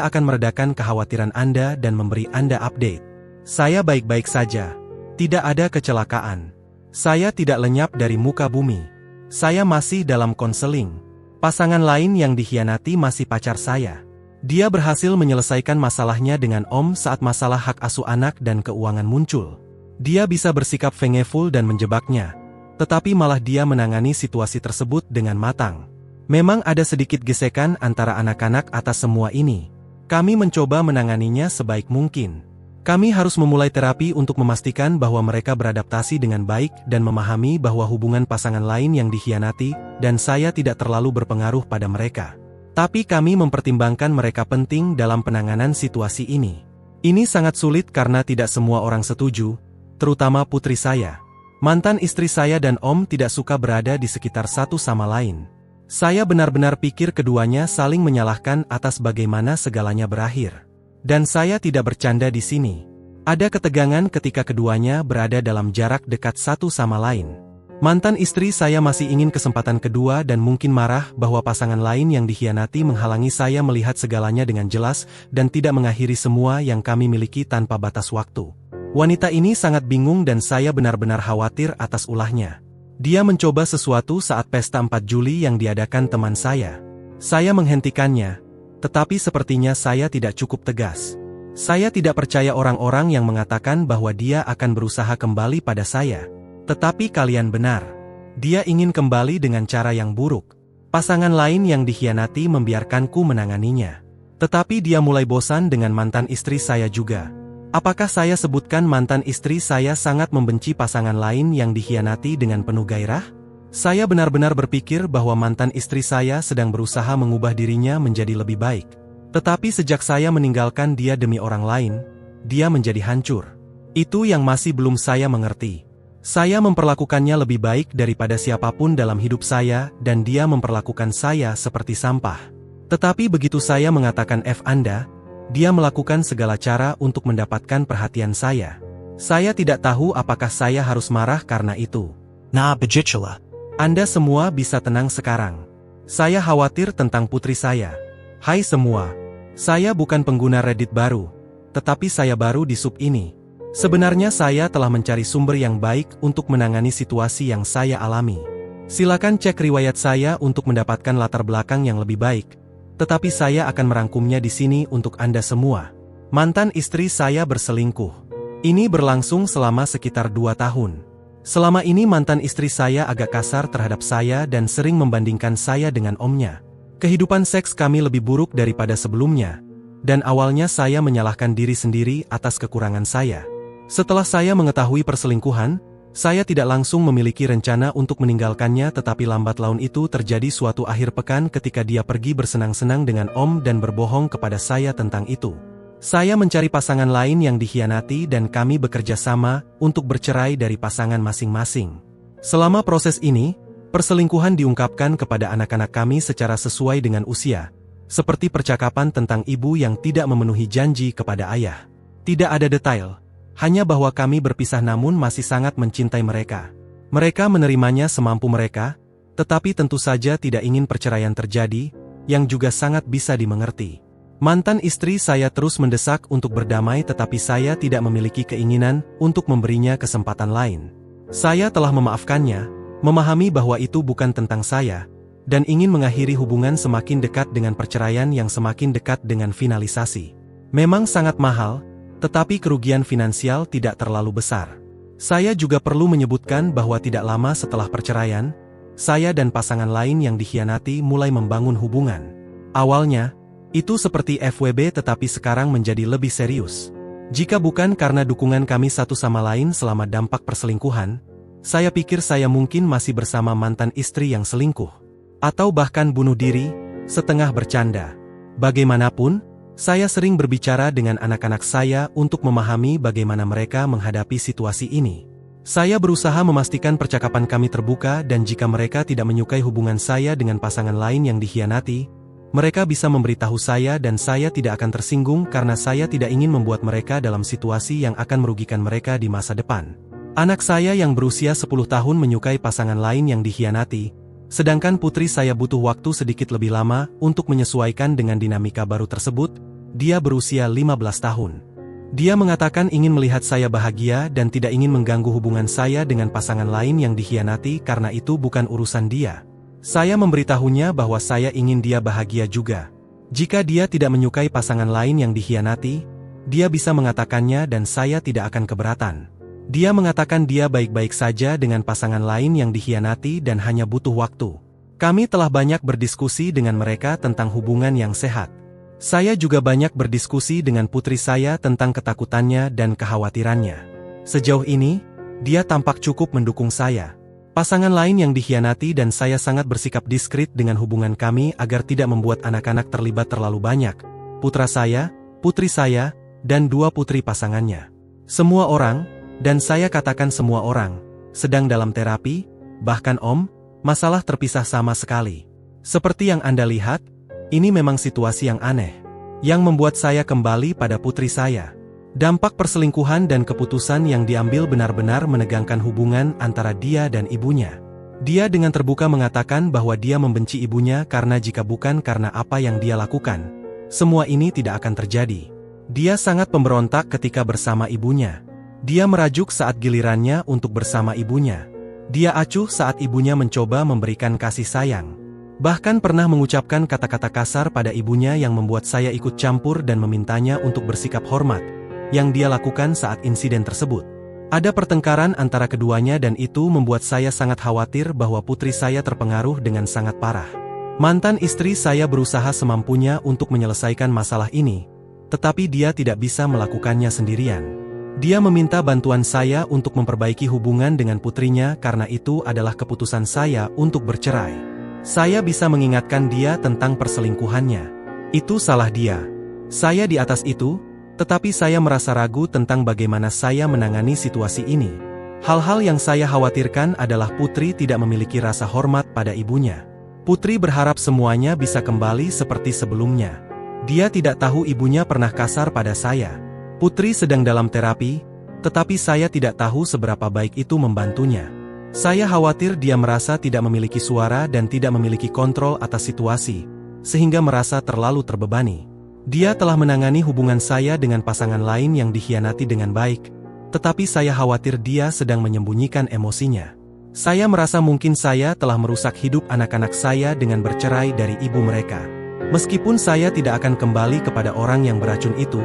akan meredakan kekhawatiran Anda dan memberi Anda update. Saya baik-baik saja. Tidak ada kecelakaan. Saya tidak lenyap dari muka bumi. Saya masih dalam konseling. Pasangan lain yang dikhianati masih pacar saya. Dia berhasil menyelesaikan masalahnya dengan Om saat masalah hak asuh anak dan keuangan muncul. Dia bisa bersikap vengeful dan menjebaknya. Tetapi malah dia menangani situasi tersebut dengan matang. Memang ada sedikit gesekan antara anak-anak atas semua ini. Kami mencoba menanganinya sebaik mungkin. Kami harus memulai terapi untuk memastikan bahwa mereka beradaptasi dengan baik dan memahami bahwa hubungan pasangan lain yang dikhianati, dan saya tidak terlalu berpengaruh pada mereka. Tapi kami mempertimbangkan mereka penting dalam penanganan situasi ini. Ini sangat sulit karena tidak semua orang setuju, terutama putri saya. Mantan istri saya dan Om tidak suka berada di sekitar satu sama lain. Saya benar-benar pikir keduanya saling menyalahkan atas bagaimana segalanya berakhir. Dan saya tidak bercanda di sini. Ada ketegangan ketika keduanya berada dalam jarak dekat satu sama lain. Mantan istri saya masih ingin kesempatan kedua dan mungkin marah bahwa pasangan lain yang dikhianati menghalangi saya melihat segalanya dengan jelas dan tidak mengakhiri semua yang kami miliki tanpa batas waktu. Wanita ini sangat bingung dan saya benar-benar khawatir atas ulahnya. Dia mencoba sesuatu saat pesta 4 Juli yang diadakan teman saya. Saya menghentikannya. Tetapi sepertinya saya tidak cukup tegas. Saya tidak percaya orang-orang yang mengatakan bahwa dia akan berusaha kembali pada saya. Tetapi kalian benar. Dia ingin kembali dengan cara yang buruk. Pasangan lain yang dikhianati membiarkanku menanganinya. Tetapi dia mulai bosan dengan mantan istri saya juga. Apakah saya sebutkan mantan istri saya sangat membenci pasangan lain yang dikhianati dengan penuh gairah? Saya benar-benar berpikir bahwa mantan istri saya sedang berusaha mengubah dirinya menjadi lebih baik. Tetapi sejak saya meninggalkan dia demi orang lain, dia menjadi hancur. Itu yang masih belum saya mengerti. Saya memperlakukannya lebih baik daripada siapapun dalam hidup saya dan dia memperlakukan saya seperti sampah. Tetapi begitu saya mengatakan Anda, dia melakukan segala cara untuk mendapatkan perhatian saya. Saya tidak tahu apakah saya harus marah karena itu. Nah, begitulah. Anda semua bisa tenang sekarang. Saya khawatir tentang putri saya. Hai semua. Saya bukan pengguna Reddit baru. Tetapi saya baru di sub ini. Sebenarnya saya telah mencari sumber yang baik untuk menangani situasi yang saya alami. Silakan cek riwayat saya untuk mendapatkan latar belakang yang lebih baik. Tetapi saya akan merangkumnya di sini untuk Anda semua. Mantan istri saya berselingkuh. Ini berlangsung selama sekitar 2 tahun. Selama ini mantan istri saya agak kasar terhadap saya dan sering membandingkan saya dengan omnya. Kehidupan seks kami lebih buruk daripada sebelumnya. Dan awalnya saya menyalahkan diri sendiri atas kekurangan saya. Setelah saya mengetahui perselingkuhan, saya tidak langsung memiliki rencana untuk meninggalkannya tetapi lambat laun itu terjadi suatu akhir pekan ketika dia pergi bersenang-senang dengan Om dan berbohong kepada saya tentang itu. Saya mencari pasangan lain yang dikhianati dan kami bekerja sama untuk bercerai dari pasangan masing-masing. Selama proses ini, perselingkuhan diungkapkan kepada anak-anak kami secara sesuai dengan usia, seperti percakapan tentang ibu yang tidak memenuhi janji kepada ayah. Tidak ada detail, hanya bahwa kami berpisah namun masih sangat mencintai mereka. Mereka menerimanya semampu mereka, tetapi tentu saja tidak ingin perceraian terjadi, yang juga sangat bisa dimengerti. Mantan istri saya terus mendesak untuk berdamai tetapi saya tidak memiliki keinginan untuk memberinya kesempatan lain. Saya telah memaafkannya, memahami bahwa itu bukan tentang saya, dan ingin mengakhiri hubungan semakin dekat dengan perceraian yang semakin dekat dengan finalisasi. Memang sangat mahal, tetapi kerugian finansial tidak terlalu besar. Saya juga perlu menyebutkan bahwa tidak lama setelah perceraian, saya dan pasangan lain yang dikhianati mulai membangun hubungan. Awalnya, itu seperti FWB tetapi sekarang menjadi lebih serius. Jika bukan karena dukungan kami satu sama lain selama dampak perselingkuhan, saya pikir saya mungkin masih bersama mantan istri yang selingkuh. Atau bahkan bunuh diri, setengah bercanda. Bagaimanapun, saya sering berbicara dengan anak-anak saya untuk memahami bagaimana mereka menghadapi situasi ini. Saya berusaha memastikan percakapan kami terbuka dan jika mereka tidak menyukai hubungan saya dengan pasangan lain yang dikhianati, mereka bisa memberitahu saya dan saya tidak akan tersinggung karena saya tidak ingin membuat mereka dalam situasi yang akan merugikan mereka di masa depan. Anak saya yang berusia 10 tahun menyukai pasangan lain yang dikhianati, sedangkan putri saya butuh waktu sedikit lebih lama untuk menyesuaikan dengan dinamika baru tersebut. Dia berusia 15 tahun. Dia mengatakan ingin melihat saya bahagia dan tidak ingin mengganggu hubungan saya dengan pasangan lain yang dikhianati karena itu bukan urusan dia. Saya memberitahunya bahwa saya ingin dia bahagia juga. Jika dia tidak menyukai pasangan lain yang dikhianati, dia bisa mengatakannya dan saya tidak akan keberatan. Dia mengatakan dia baik-baik saja dengan pasangan lain yang dikhianati dan hanya butuh waktu. Kami telah banyak berdiskusi dengan mereka tentang hubungan yang sehat. Saya juga banyak berdiskusi dengan putri saya tentang ketakutannya dan kekhawatirannya. Sejauh ini, dia tampak cukup mendukung saya. Pasangan lain yang dikhianati dan saya sangat bersikap diskret dengan hubungan kami agar tidak membuat anak-anak terlibat terlalu banyak. Putra saya, putri saya, dan 2 putri pasangannya. Semua orang, dan saya katakan semua orang, sedang dalam terapi, bahkan Om, masalah terpisah sama sekali. Seperti yang Anda lihat, ini memang situasi yang aneh, yang membuat saya kembali pada putri saya. Dampak perselingkuhan dan keputusan yang diambil benar-benar menegangkan hubungan antara dia dan ibunya. Dia dengan terbuka mengatakan bahwa dia membenci ibunya karena jika bukan karena apa yang dia lakukan, semua ini tidak akan terjadi. Dia sangat pemberontak ketika bersama ibunya. Dia merajuk saat gilirannya untuk bersama ibunya. Dia acuh saat ibunya mencoba memberikan kasih sayang. Bahkan pernah mengucapkan kata-kata kasar pada ibunya yang membuat saya ikut campur dan memintanya untuk bersikap hormat, yang dia lakukan saat insiden tersebut. Ada pertengkaran antara keduanya dan itu membuat saya sangat khawatir bahwa putri saya terpengaruh dengan sangat parah. Mantan istri saya berusaha semampunya untuk menyelesaikan masalah ini, tetapi dia tidak bisa melakukannya sendirian. Dia meminta bantuan saya untuk memperbaiki hubungan dengan putrinya karena itu adalah keputusan saya untuk bercerai. Saya bisa mengingatkan dia tentang perselingkuhannya. Itu salah dia. Saya di atas itu, tetapi saya merasa ragu tentang bagaimana saya menangani situasi ini. Hal-hal yang saya khawatirkan adalah putri tidak memiliki rasa hormat pada ibunya. Putri berharap semuanya bisa kembali seperti sebelumnya. Dia tidak tahu ibunya pernah kasar pada saya. Putri sedang dalam terapi, tetapi saya tidak tahu seberapa baik itu membantunya. Saya khawatir dia merasa tidak memiliki suara dan tidak memiliki kontrol atas situasi, sehingga merasa terlalu terbebani. Dia telah menangani hubungan saya dengan pasangan lain yang dikhianati dengan baik, tetapi saya khawatir dia sedang menyembunyikan emosinya. Saya merasa mungkin saya telah merusak hidup anak-anak saya dengan bercerai dari ibu mereka. Meskipun saya tidak akan kembali kepada orang yang beracun itu,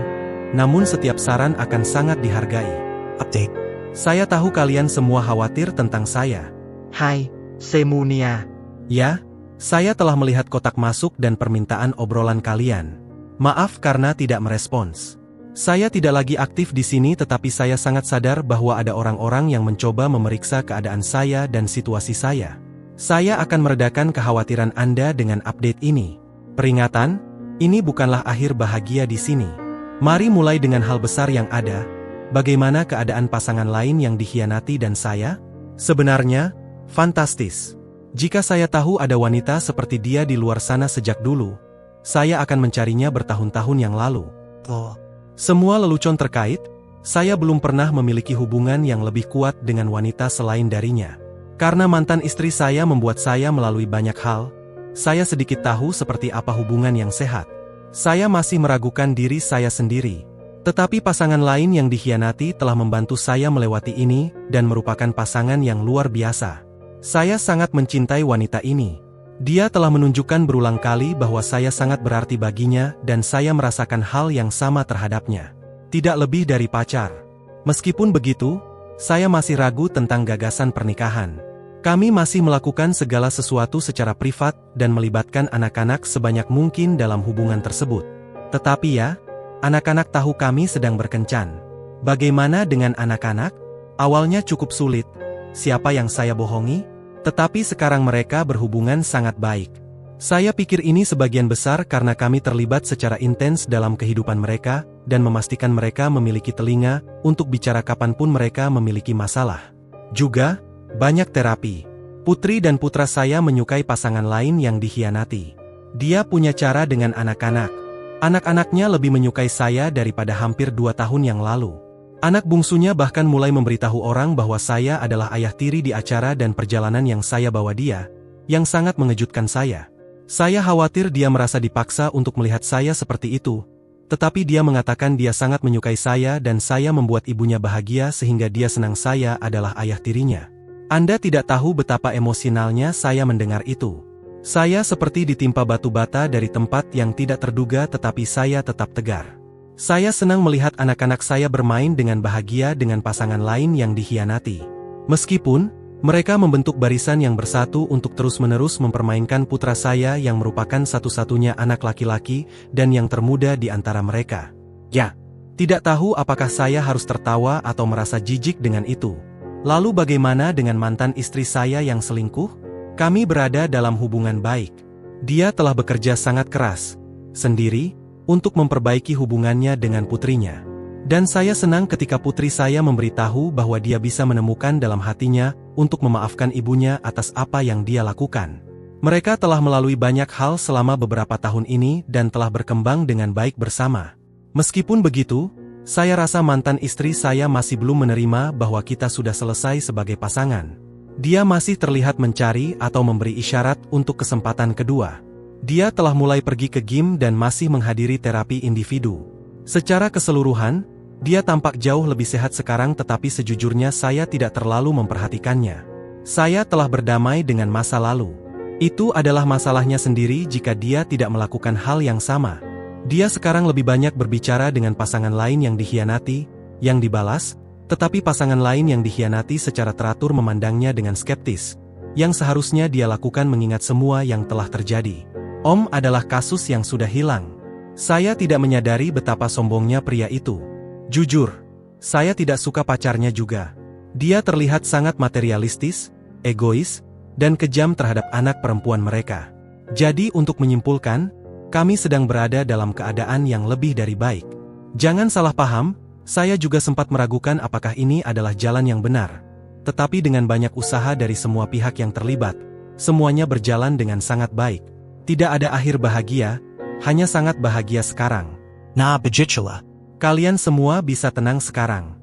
namun setiap saran akan sangat dihargai. Update. Saya tahu kalian semua khawatir tentang saya. Hai, Semunia. Ya, saya telah melihat kotak masuk dan permintaan obrolan kalian. Maaf karena tidak merespons. Saya tidak lagi aktif di sini tetapi saya sangat sadar bahwa ada orang-orang yang mencoba memeriksa keadaan saya dan situasi saya. Saya akan meredakan kekhawatiran Anda dengan update ini. Peringatan, ini bukanlah akhir bahagia di sini. Mari mulai dengan hal besar yang ada. Bagaimana keadaan pasangan lain yang dikhianati dan saya? Sebenarnya, fantastis. Jika saya tahu ada wanita seperti dia di luar sana sejak dulu, saya akan mencarinya bertahun-tahun yang lalu. Semua lelucon terkait, saya belum pernah memiliki hubungan yang lebih kuat dengan wanita selain darinya. Karena mantan istri saya membuat saya melalui banyak hal, saya sedikit tahu seperti apa hubungan yang sehat. Saya masih meragukan diri saya sendiri. Tetapi pasangan lain yang dikhianati telah membantu saya melewati ini dan merupakan pasangan yang luar biasa. Saya sangat mencintai wanita ini. Dia telah menunjukkan berulang kali bahwa saya sangat berarti baginya dan saya merasakan hal yang sama terhadapnya. Tidak lebih dari pacar. Meskipun begitu, saya masih ragu tentang gagasan pernikahan. Kami masih melakukan segala sesuatu secara privat dan melibatkan anak-anak sebanyak mungkin dalam hubungan tersebut. Tetapi ya, anak-anak tahu kami sedang berkencan. Bagaimana dengan anak-anak? Awalnya cukup sulit. Siapa yang saya bohongi? Tetapi sekarang mereka berhubungan sangat baik. Saya pikir ini sebagian besar karena kami terlibat secara intens dalam kehidupan mereka dan memastikan mereka memiliki telinga untuk bicara kapanpun mereka memiliki masalah. Juga, banyak terapi. Putri dan putra saya menyukai pasangan lain yang dikhianati. Dia punya cara dengan anak-anak. Anak-anaknya lebih menyukai saya daripada hampir 2 tahun yang lalu. Anak bungsunya bahkan mulai memberitahu orang bahwa saya adalah ayah tiri di acara dan perjalanan yang saya bawa dia, yang sangat mengejutkan saya. Saya khawatir dia merasa dipaksa untuk melihat saya seperti itu, tetapi dia mengatakan dia sangat menyukai saya dan saya membuat ibunya bahagia sehingga dia senang saya adalah ayah tirinya. Anda tidak tahu betapa emosionalnya saya mendengar itu. Saya seperti ditimpa batu bata dari tempat yang tidak terduga tetapi saya tetap tegar. Saya senang melihat anak-anak saya bermain dengan bahagia dengan pasangan lain yang dikhianati. Meskipun, Mereka membentuk barisan yang bersatu untuk terus-menerus mempermainkan putra saya yang merupakan satu-satunya anak laki-laki dan yang termuda di antara mereka. Ya, tidak tahu apakah saya harus tertawa atau merasa jijik dengan itu. Lalu bagaimana dengan mantan istri saya yang selingkuh? Kami berada dalam hubungan baik. Dia telah bekerja sangat keras, sendiri, untuk memperbaiki hubungannya dengan putrinya. Dan saya senang ketika putri saya memberitahu bahwa dia bisa menemukan dalam hatinya untuk memaafkan ibunya atas apa yang dia lakukan. Mereka telah melalui banyak hal selama beberapa tahun ini dan telah berkembang dengan baik bersama. Meskipun begitu, saya rasa mantan istri saya masih belum menerima bahwa kita sudah selesai sebagai pasangan. Dia masih terlihat mencari atau memberi isyarat untuk kesempatan kedua. Dia telah mulai pergi ke gym dan masih menghadiri terapi individu. Secara keseluruhan, dia tampak jauh lebih sehat sekarang, tetapi sejujurnya saya tidak terlalu memperhatikannya. Saya telah berdamai dengan masa lalu. Itu adalah masalahnya sendiri jika dia tidak melakukan hal yang sama. Dia sekarang lebih banyak berbicara dengan pasangan lain yang dikhianati, yang dibalas, tetapi pasangan lain yang dikhianati secara teratur memandangnya dengan skeptis, yang seharusnya dia lakukan mengingat semua yang telah terjadi. Om adalah kasus yang sudah hilang. Saya tidak menyadari betapa sombongnya pria itu. Jujur, saya tidak suka pacarnya juga. Dia terlihat sangat materialistis, egois, dan kejam terhadap anak perempuan mereka. Jadi untuk menyimpulkan, kami sedang berada dalam keadaan yang lebih dari baik. Jangan salah paham, saya juga sempat meragukan apakah ini adalah jalan yang benar. Tetapi dengan banyak usaha dari semua pihak yang terlibat, semuanya berjalan dengan sangat baik. Tidak ada akhir bahagia, hanya sangat bahagia sekarang. Na Bajichala. Kalian semua bisa tenang sekarang.